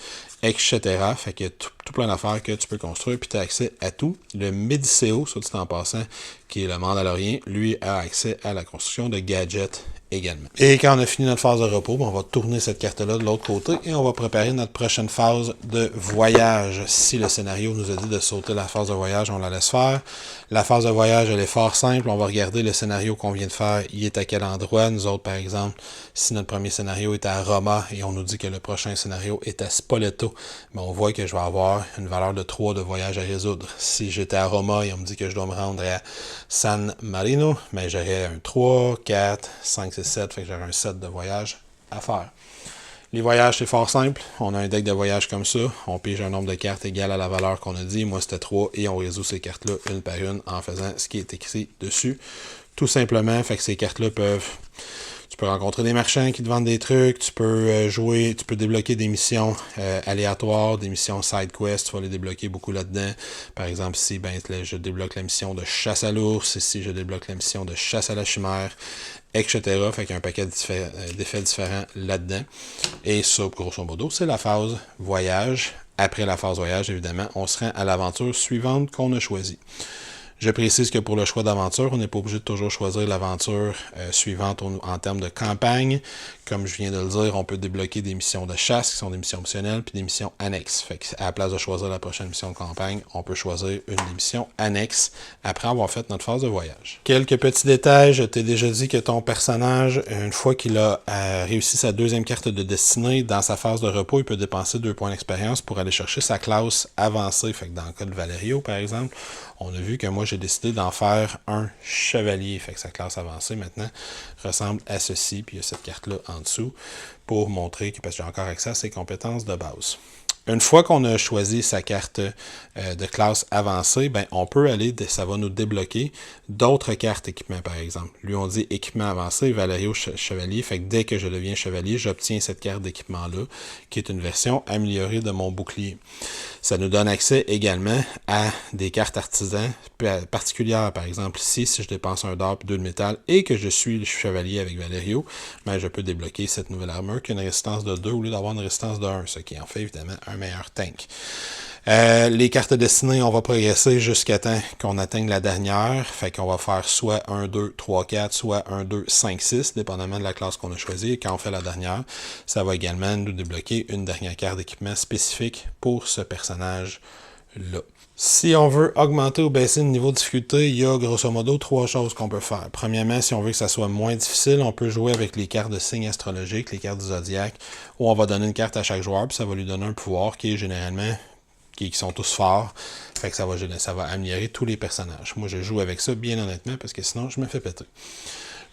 etc. Fait qu'il y a tout plein d'affaires que tu peux construire, puis tu as accès à tout. Le Médicéo, soit dit en passant, qui est le Mandalorien, lui a accès à la construction de gadgets également. Et quand on a fini notre phase de repos, on va tourner cette carte-là de l'autre côté et on va préparer notre prochaine phase de voyage. Si le scénario nous a dit de sauter la phase de voyage, on la laisse faire. La phase de voyage, elle est fort simple. On va regarder le scénario qu'on vient de faire, il est à quel endroit. Nous autres, par exemple, si notre premier scénario est à Roma et on nous dit que le prochain scénario est à Spoleto, on voit que je vais avoir une valeur de 3 de voyage à résoudre. Si j'étais à Roma et on me dit que je dois me rendre à San Marino, j'aurais un 3, 4, 5, 6, 7, fait que j'aurai un set de voyages à faire. Les voyages, c'est fort simple. On a un deck de voyage comme ça. On pige un nombre de cartes égal à la valeur qu'on a dit. Moi, c'était 3 et on résout ces cartes-là une par une en faisant ce qui est écrit dessus. Tout simplement, fait que ces cartes-là peuvent... Tu peux rencontrer des marchands qui te vendent des trucs, tu peux jouer, tu peux débloquer des missions aléatoires, des missions side quest, tu vas les débloquer beaucoup là-dedans. Par exemple, ici, je débloque la mission de chasse à l'ours, ici, je débloque la mission de chasse à la chimère, etc. Fait qu'il y a un paquet d'effets différents là-dedans. Et ça, grosso modo, c'est la phase voyage. Après la phase voyage, évidemment, on se rend à l'aventure suivante qu'on a choisie. Je précise que pour le choix d'aventure, on n'est pas obligé de toujours choisir l'aventure suivante en termes de campagne. Comme je viens de le dire, on peut débloquer des missions de chasse qui sont des missions optionnelles puis des missions annexes. Fait qu'à la place de choisir la prochaine mission de campagne, on peut choisir une des missions annexes après avoir fait notre phase de voyage. Quelques petits détails, je t'ai déjà dit que ton personnage, une fois qu'il a réussi sa deuxième carte de destinée, dans sa phase de repos, il peut dépenser 2 points d'expérience pour aller chercher sa classe avancée. Fait que dans le cas de Valerio, par exemple, on a vu que moi j'ai décidé d'en faire un chevalier. Fait que sa classe avancée maintenant ressemble à ceci, puis il y a cette carte-là en dessous pour montrer que, parce que j'ai encore accès à ses compétences de base. Une fois qu'on a choisi sa carte de classe avancée, on peut aller, ça va nous débloquer d'autres cartes équipement, par exemple. Lui, on dit équipement avancé, Valerio chevalier. Fait que dès que je deviens chevalier, j'obtiens cette carte d'équipement-là, qui est une version améliorée de mon bouclier. Ça nous donne accès également à des cartes artisans particulières. Par exemple, ici, si je dépense un d'or et 2 de métal et que je suis le chevalier avec Valerio, je peux débloquer cette nouvelle armure qui a une résistance de 2 au lieu d'avoir une résistance de 1, ce qui en fait évidemment un meilleur tank. Les cartes destinées, on va progresser jusqu'à temps qu'on atteigne la dernière. Fait qu'on va faire soit 1, 2, 3, 4, soit 1, 2, 5, 6, dépendamment de la classe qu'on a choisie. Et quand on fait la dernière, ça va également nous débloquer une dernière carte d'équipement spécifique pour ce personnage-là. Si on veut augmenter ou baisser le niveau de difficulté, il y a grosso modo 3 choses qu'on peut faire. Premièrement, si on veut que ça soit moins difficile, on peut jouer avec les cartes de signes astrologiques, les cartes du zodiaque, où on va donner une carte à chaque joueur, puis ça va lui donner un pouvoir qui est généralement qui sont tous forts. Fait que ça va améliorer tous les personnages. Moi, je joue avec ça, bien honnêtement, parce que sinon, je me fais péter.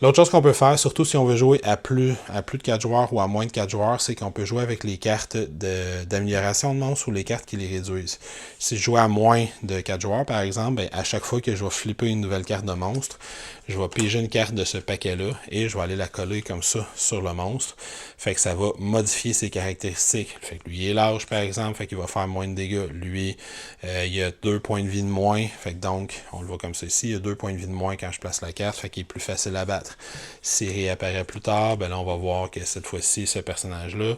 L'autre chose qu'on peut faire, surtout si on veut jouer à plus de 4 joueurs ou à moins de 4 joueurs, c'est qu'on peut jouer avec les cartes d'amélioration de monstres ou les cartes qui les réduisent. Si je joue à moins de 4 joueurs, par exemple, à chaque fois que je vais flipper une nouvelle carte de monstre, je vais piger une carte de ce paquet-là et je vais aller la coller comme ça sur le monstre. Fait que ça va modifier ses caractéristiques. Fait que lui, il est large, par exemple, fait qu'il va faire moins de dégâts. Lui, il a 2 points de vie de moins. Fait que donc, on le voit comme ça ici, il a 2 points de vie de moins quand je place la carte, fait qu'il est plus facile à battre. S'il réapparaît plus tard, là, on va voir que cette fois-ci, ce personnage-là,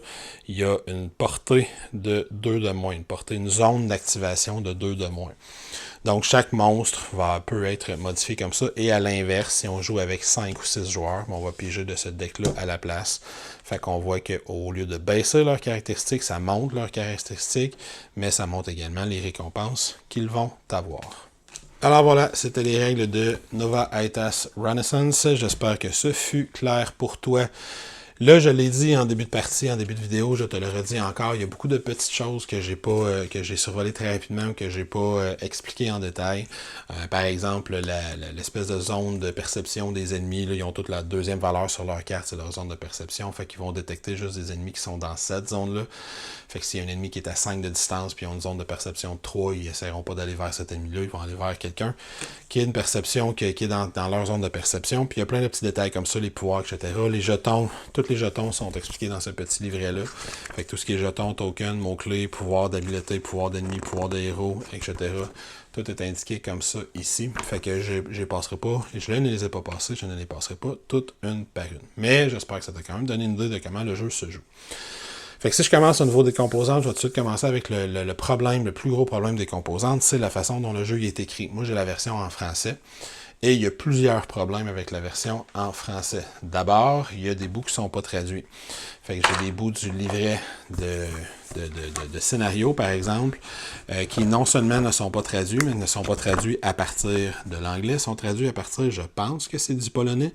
il a une portée de 2 de moins, une zone d'activation de 2 de moins. Donc, chaque monstre peut être modifié comme ça. Et à l'inverse, si on joue avec 5 ou 6 joueurs, on va piger de ce deck-là à la place. Fait qu'on voit qu'au lieu de baisser leurs caractéristiques, ça monte leurs caractéristiques, mais ça monte également les récompenses qu'ils vont avoir. Alors voilà, c'était les règles de Nova Aetas Renaissance. J'espère que ce fut clair pour toi. Là, je l'ai dit en début de partie, en début de vidéo, je te le redis encore, il y a beaucoup de petites choses que j'ai survolées très rapidement ou que j'ai pas expliquées en détail. Par exemple, l'espèce de zone de perception des ennemis, là, ils ont toute la deuxième valeur sur leur carte, c'est leur zone de perception, fait qu'ils vont détecter juste des ennemis qui sont dans cette zone-là. Fait que s'il y a un ennemi qui est à 5 de distance puis ils ont une zone de perception de 3, ils essaieront pas d'aller vers cet ennemi-là, ils vont aller vers quelqu'un qui a une perception qui est dans leur zone de perception. Puis il y a plein de petits détails comme ça, les pouvoirs, etc. Les jetons, tous les jetons sont expliqués dans ce petit livret-là. Fait que tout ce qui est jetons, tokens, mots-clés, pouvoir d'habileté, pouvoir d'ennemi, pouvoir de héros, etc. Tout est indiqué comme ça ici. Fait que je les passerai pas, et je ne les ai pas passés, je ne les passerai pas toutes une par une. Mais j'espère que ça t'a quand même donné une idée de comment le jeu se joue. Fait que si je commence au niveau des composantes, je vais tout de suite commencer avec le problème, le plus gros problème des composantes, c'est la façon dont le jeu est écrit. Moi, j'ai la version en français. Et il y a plusieurs problèmes avec la version en français. D'abord, il y a des bouts qui ne sont pas traduits. Fait que j'ai des bouts du livret de scénario, par exemple, qui non seulement ne sont pas traduits, mais ne sont pas traduits à partir de l'anglais, sont traduits à partir, je pense que c'est du polonais.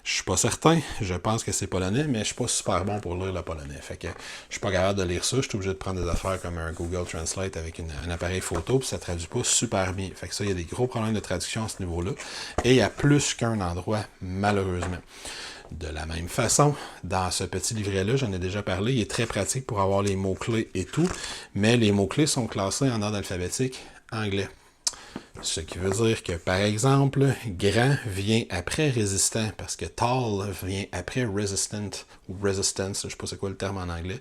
Je suis pas certain, je pense que c'est polonais, mais je suis pas super bon pour lire le polonais. Fait que je suis pas capable de lire ça, je suis obligé de prendre des affaires comme un Google Translate avec un appareil photo, puis ça traduit pas super bien. Fait que ça, il y a des gros problèmes de traduction à ce niveau-là. Et il y a plus qu'un endroit, malheureusement. De la même façon, dans ce petit livret-là, j'en ai déjà parlé, il est très pratique pour avoir les mots-clés et tout, mais les mots-clés sont classés en ordre alphabétique anglais. Ce qui veut dire que, par exemple, grand vient après résistant, parce que tall vient après resistant, ou resistance, je ne sais pas c'est quoi le terme en anglais.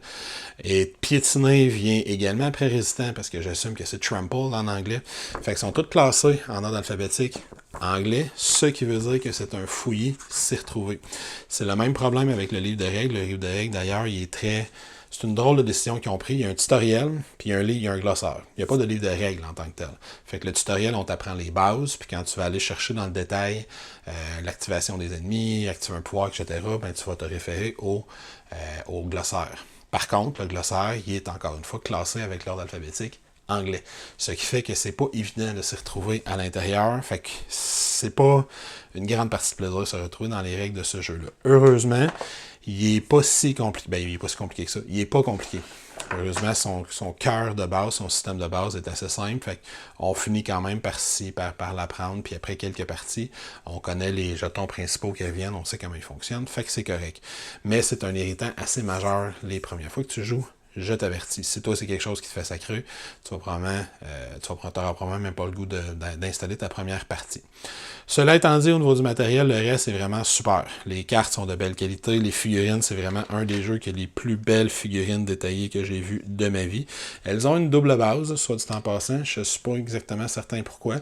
Et piétiner vient également après résistant, parce que j'assume que c'est trample en anglais. Fait qu'ils sont tous classés en ordre alphabétique anglais, ce qui veut dire que c'est un fouillis s'y retrouver. C'est le même problème avec le livre de règles. Le livre de règles, d'ailleurs, il est très... C'est une drôle de décision qu'ils ont pris. Il y a un tutoriel, puis il y a un livre, il y a un glossaire. Il n'y a pas de livre de règles en tant que tel. Fait que le tutoriel, on t'apprend les bases, puis quand tu vas aller chercher dans le détail l'activation des ennemis, activer un pouvoir, etc., ben, tu vas te référer au glossaire. Par contre, le glossaire, il est encore une fois classé avec l'ordre alphabétique anglais. Ce qui fait que c'est pas évident de s'y retrouver à l'intérieur. Fait que c'est pas une grande partie de plaisir de se retrouver dans les règles de ce jeu-là. Heureusement, il est pas si compliqué. Ben, il est pas si compliqué que ça. Il est pas compliqué. Heureusement, son cœur de base, son système de base est assez simple. Fait qu'on finit quand même par l'apprendre. Puis après quelques parties, on connaît les jetons principaux qui reviennent. On sait comment ils fonctionnent. Fait que c'est correct. Mais c'est un irritant assez majeur les premières fois que tu joues. Je t'avertis. Si toi, c'est quelque chose qui te fait sacré, tu n'auras probablement même pas le goût d'installer ta première partie. Cela étant dit, au niveau du matériel, le reste est vraiment super. Les cartes sont de belle qualité. Les figurines, c'est vraiment un des jeux qui a les plus belles figurines détaillées que j'ai vues de ma vie. Elles ont une double base, soit dit en passant. Je ne suis pas exactement certain pourquoi.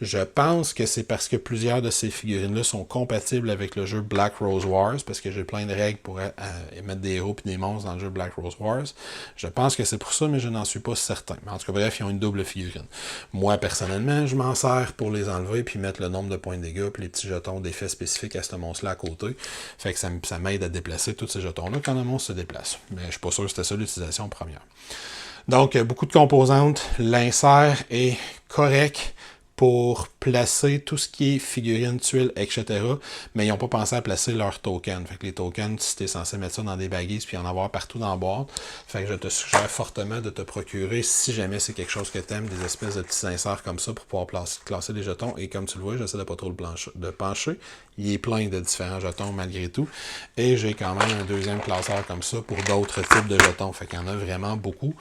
Je pense que c'est parce que plusieurs de ces figurines-là sont compatibles avec le jeu Black Rose Wars, parce que j'ai plein de règles pour mettre des héros et des monstres dans le jeu Black Rose Wars. Je pense que c'est pour ça, mais je n'en suis pas certain. Mais en tout cas, bref, ils ont une double figurine. Moi, personnellement, je m'en sers pour les enlever puis mettre le nombre de points de dégâts puis les petits jetons d'effets spécifiques à ce monstre-là à côté. Fait que ça m'aide à déplacer tous ces jetons-là quand le monstre se déplace. Mais je suis pas sûr que c'était ça l'utilisation première. Donc, beaucoup de composantes. L'insert est correct pour placer tout ce qui est figurines, tuiles, etc. Mais ils n'ont pas pensé à placer leurs tokens. Fait que les tokens, si tu es censé mettre ça dans des baguises puis en avoir partout dans la boîte, fait que je te suggère fortement de te procurer, si jamais c'est quelque chose que tu aimes, des espèces de petits inserts comme ça pour pouvoir classer les jetons. Et comme tu le vois, j'essaie de pas trop de pencher. Il est plein de différents jetons malgré tout. Et j'ai quand même un deuxième classeur comme ça pour d'autres types de jetons. Fait qu'il y en a vraiment beaucoup.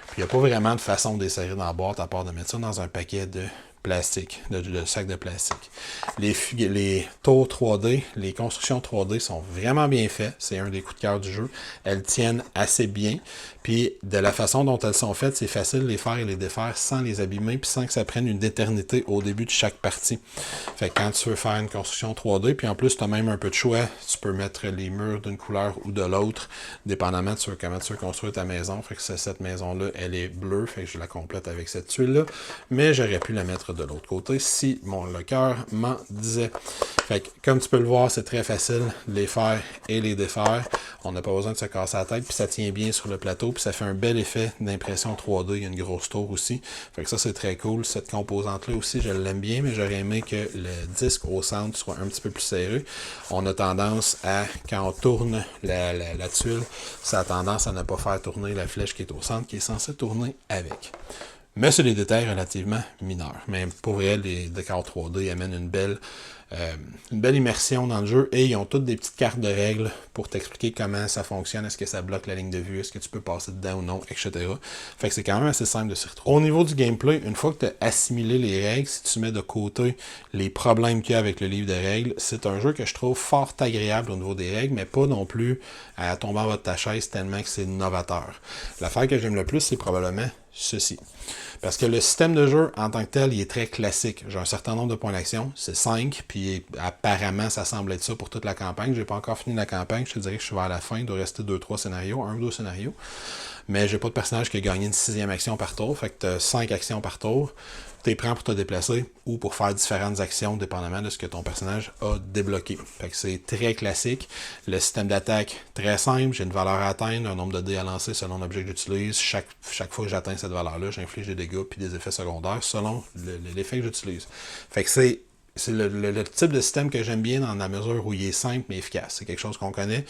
Puis il n'y a pas vraiment de façon de les serrer dans la boîte à part de mettre ça dans un paquet de plastique, de sac de plastique. Les tours 3D, les constructions 3D sont vraiment bien faites. C'est un des coups de cœur du jeu. Elles tiennent assez bien. Puis de la façon dont elles sont faites, c'est facile de les faire et les défaire sans les abîmer puis sans que ça prenne une éternité au début de chaque partie. Fait que quand tu veux faire une construction 3D, puis en plus, tu as même un peu de choix. Tu peux mettre les murs d'une couleur ou de l'autre, dépendamment de comment tu veux construire ta maison. Fait que cette maison-là, elle est bleue. Fait que je la complète avec cette tuile-là. Mais j'aurais pu la mettre de l'autre côté si le cœur m'en disait. Fait que, comme tu peux le voir, c'est très facile de les faire et les défaire. On n'a pas besoin de se casser la tête, puis ça tient bien sur le plateau, puis ça fait un bel effet d'impression 3D. Il y a une grosse tour aussi. Fait que ça, c'est très cool. Cette composante-là aussi, je l'aime bien, mais j'aurais aimé que le disque au centre soit un petit peu plus serré. On a tendance à, quand on tourne la tuile, ça a tendance à ne pas faire tourner la flèche qui est au centre, qui est censée tourner avec. Mais c'est des détails relativement mineurs. Mais pour vrai, les décors 3D amènent une belle immersion dans le jeu et ils ont toutes des petites cartes de règles pour t'expliquer comment ça fonctionne, est-ce que ça bloque la ligne de vue, est-ce que tu peux passer dedans ou non, etc. Fait que c'est quand même assez simple de s'y retrouver. Au niveau du gameplay, une fois que tu as assimilé les règles, si tu mets de côté les problèmes qu'il y a avec le livre de règles, c'est un jeu que je trouve fort agréable au niveau des règles, mais pas non plus à tomber en bas de ta chaise tellement que c'est novateur. L'affaire que j'aime le plus, c'est probablement ceci. Parce que le système de jeu, en tant que tel, il est très classique. J'ai un certain nombre de points d'action, c'est 5, puis apparemment, ça semble être ça pour toute la campagne. J'ai pas encore fini la campagne, je te dirais que je suis vers la fin, il doit rester 2-3 scénarios, 1 ou 2 scénarios. Mais j'ai pas de personnage qui a gagné une 6e action par tour, fait que tu as 5 actions par tour. Tu les prends pour te déplacer ou pour faire différentes actions, dépendamment de ce que ton personnage a débloqué. Fait que c'est très classique. Le système d'attaque, très simple. J'ai une valeur à atteindre, un nombre de dés à lancer selon l'objet que j'utilise. Chaque fois que j'atteins cette valeur-là, j'inflige des dégâts puis des effets secondaires selon l'effet que j'utilise. Fait que c'est c'est le type de système que j'aime bien dans la mesure où il est simple mais efficace. C'est quelque chose qu'on connaît.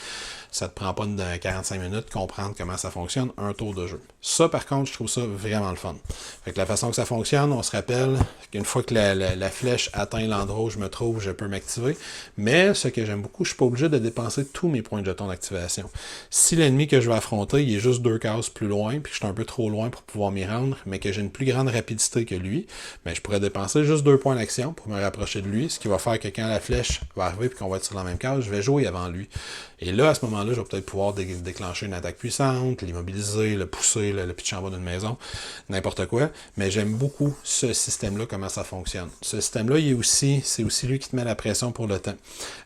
Ça te prend pas 45 minutes de comprendre comment ça fonctionne, un tour de jeu. Ça, par contre, je trouve ça vraiment le fun. Fait que la façon que ça fonctionne, on se rappelle qu'une fois que la flèche atteint l'endroit où je me trouve, je peux m'activer. Mais ce que j'aime beaucoup, je suis pas obligé de dépenser tous mes points de jetons d'activation. Si l'ennemi que je vais affronter, il est juste 2 cases plus loin, puis que je suis un peu trop loin pour pouvoir m'y rendre, mais que j'ai une plus grande rapidité que lui, ben, je pourrais dépenser juste 2 points d'action pour me rapprocher de lui, ce qui va faire que quand la flèche va arriver et qu'on va être sur la même case, je vais jouer avant lui. Et là, à ce moment-là, je vais peut-être pouvoir déclencher une attaque puissante, l'immobiliser, le pousser, le pitcher en bas d'une maison, n'importe quoi. Mais j'aime beaucoup ce système-là, comment ça fonctionne. Ce système-là, c'est aussi lui qui te met la pression pour le temps.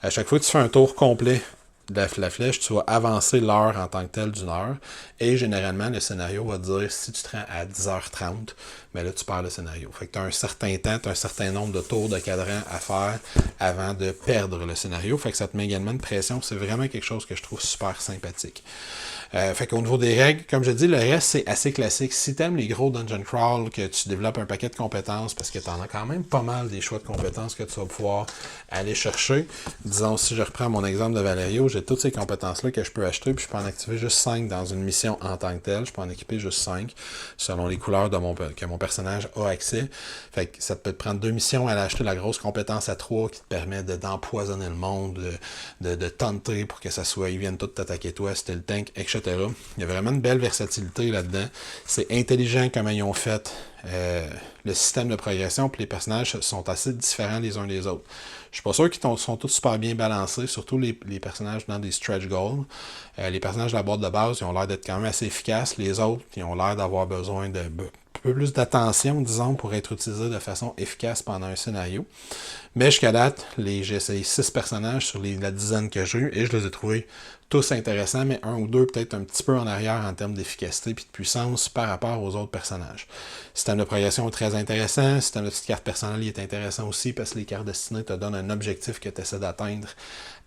À chaque fois que tu fais un tour complet de la flèche, tu vas avancer l'heure en tant que telle d'une heure. Et généralement, le scénario va te dire, si tu te rends à 10h30, mais là, tu perds le scénario. Fait que tu as un certain temps, tu as un certain nombre de tours de cadran à faire avant de perdre le scénario. Fait que ça te met également une pression. C'est vraiment quelque chose que je trouve super sympathique. Fait qu'au niveau des règles, comme je dis, le reste, c'est assez classique. Si tu aimes les gros dungeon crawl, que tu développes un paquet de compétences, parce que tu en as quand même pas mal des choix de compétences que tu vas pouvoir aller chercher. Disons, si je reprends mon exemple de Valerio, j'ai toutes ces compétences-là que je peux acheter, puis je peux en activer juste 5 dans une mission en tant que telle. Je peux en équiper juste 5, selon les couleurs que mon personnage a accès. Fait que ça peut te prendre 2 missions à aller acheter la grosse compétence à 3 qui te permet d'empoisonner le monde, de tenter pour que ça soit, ils viennent tous t'attaquer toi, si t'es le tank, etc. Il y a vraiment une belle versatilité là-dedans. C'est intelligent comment ils ont fait le système de progression, puis les personnages sont assez différents les uns des autres. Je suis pas sûr qu'ils sont tous super bien balancés, surtout les personnages dans des stretch goals. Les personnages de la boîte de base, ils ont l'air d'être quand même assez efficaces. Les autres, ils ont l'air d'avoir besoin de peu plus d'attention, disons, pour être utilisés de façon efficace pendant un scénario. Mais jusqu'à date, j'ai essayé 6 personnages sur la dizaine que j'ai eu et je les ai trouvés tous intéressants, mais un ou deux peut-être un petit peu en arrière en termes d'efficacité et de puissance par rapport aux autres personnages. Le système de progression est très intéressant. Le système de petite carte personnelle est intéressant aussi parce que les cartes destinées te donnent un objectif que tu essaies d'atteindre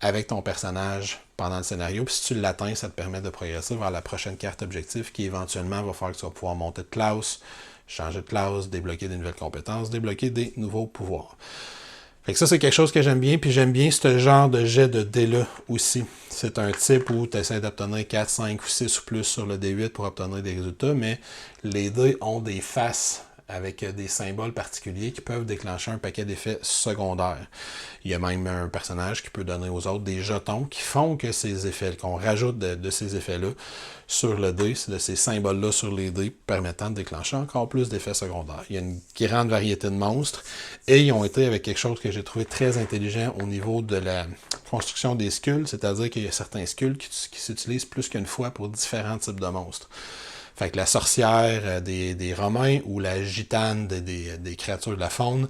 avec ton personnage pendant le scénario. Puis si tu l'atteins, ça te permet de progresser vers la prochaine carte objectif qui éventuellement va faire que tu vas pouvoir monter de classe, changer de classe, débloquer des nouvelles compétences, débloquer des nouveaux pouvoirs. Fait que ça, c'est quelque chose que j'aime bien, puis j'aime bien ce genre de jet de dés-là aussi. C'est un type où tu essaies d'obtenir 4, 5 ou 6 ou plus sur le D8 pour obtenir des résultats, mais les dés ont des faces avec des symboles particuliers qui peuvent déclencher un paquet d'effets secondaires. Il y a même un personnage qui peut donner aux autres des jetons qui font que ces effets, qu'on rajoute de ces effets-là sur le dé, de ces symboles-là sur les dés, permettant de déclencher encore plus d'effets secondaires. Il y a une grande variété de monstres et ils ont été avec quelque chose que j'ai trouvé très intelligent au niveau de la construction des skulls, c'est-à-dire qu'il y a certains skulls qui s'utilisent plus qu'une fois pour différents types de monstres. Fait que la sorcière des Romains ou la gitane des créatures de la faune,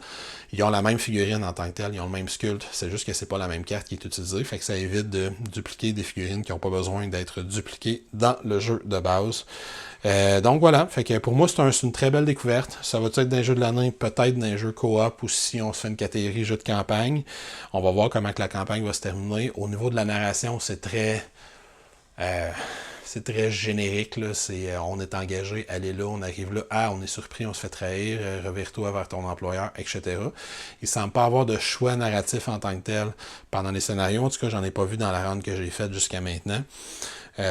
ils ont la même figurine en tant que telle, ils ont le même sculpte, c'est juste que c'est pas la même carte qui est utilisée, fait que ça évite de dupliquer des figurines qui n'ont pas besoin d'être dupliquées dans le jeu de base. Donc voilà, fait que pour moi c'est une très belle découverte. Ça va être d'un jeu de l'année, peut-être d'un jeu coop ou si on se fait une catégorie jeu de campagne. On va voir comment que la campagne va se terminer. Au niveau de la narration, c'est très générique, là. On est engagé, allez là, on arrive là, on est surpris, on se fait trahir, revire-toi vers ton employeur, etc. Il ne semble pas avoir de choix narratif en tant que tel pendant les scénarios. En tout cas, j'en ai pas vu dans la ronde que j'ai faite jusqu'à maintenant.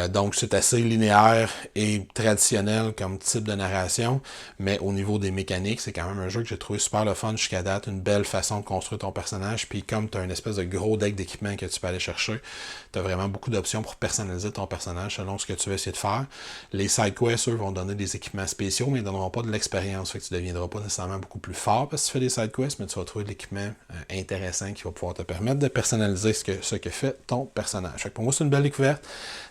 Donc, c'est assez linéaire et traditionnel comme type de narration, mais au niveau des mécaniques, c'est quand même un jeu que j'ai trouvé super le fun jusqu'à date, une belle façon de construire ton personnage, puis comme tu as une espèce de gros deck d'équipement que tu peux aller chercher, tu as vraiment beaucoup d'options pour personnaliser ton personnage selon ce que tu veux essayer de faire. Les side quests, eux, vont donner des équipements spéciaux, mais ils ne donneront pas de l'expérience, fait que tu ne deviendras pas nécessairement beaucoup plus fort parce que tu fais des side quests, mais tu vas trouver de l'équipement intéressant qui va pouvoir te permettre de personnaliser ce que fait ton personnage. Fait que pour moi, c'est une belle découverte.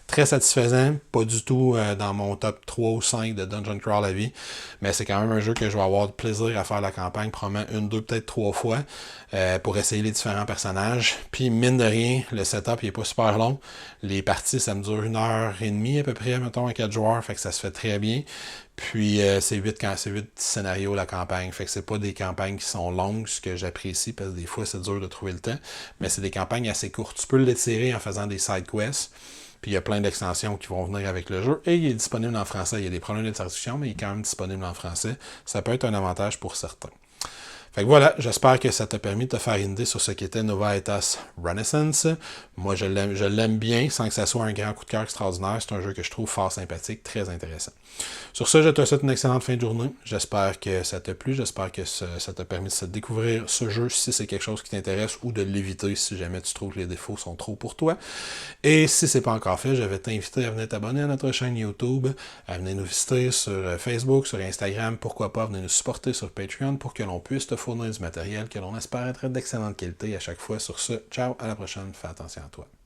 Très satisfaisant, pas du tout dans mon top 3 ou 5 de Dungeon Crawl à vie, mais c'est quand même un jeu que je vais avoir de plaisir à faire la campagne, probablement 1, 2, peut-être 3 fois, pour essayer les différents personnages. Puis mine de rien, le setup il est pas super long. Les parties, ça me dure 1h30 à peu près, mettons, à 4 joueurs, fait que ça se fait très bien. Puis c'est 8 scénarios la campagne, fait que c'est pas des campagnes qui sont longues, ce que j'apprécie, parce que des fois c'est dur de trouver le temps, mais c'est des campagnes assez courtes. Tu peux l'étirer en faisant des side quests. Puis il y a plein d'extensions qui vont venir avec le jeu. Et il est disponible en français. Il y a des problèmes de traduction, mais il est quand même disponible en français. Ça peut être un avantage pour certains. Fait que voilà, j'espère que ça t'a permis de te faire une idée sur ce qu'était Nova Aetas Renaissance. Moi, je l'aime bien, sans que ça soit un grand coup de cœur extraordinaire. C'est un jeu que je trouve fort sympathique, très intéressant. Sur ce, je te souhaite une excellente fin de journée. J'espère que ça t'a plu. J'espère que ça t'a permis de découvrir ce jeu si c'est quelque chose qui t'intéresse ou de l'éviter si jamais tu trouves que les défauts sont trop pour toi. Et si c'est pas encore fait, je vais t'inviter à venir t'abonner à notre chaîne YouTube, à venir nous visiter sur Facebook, sur Instagram, pourquoi pas venir nous supporter sur Patreon pour que l'on puisse te fournir du matériel que l'on espère être d'excellente qualité à chaque fois. Sur ce, ciao, à la prochaine, fais attention à toi.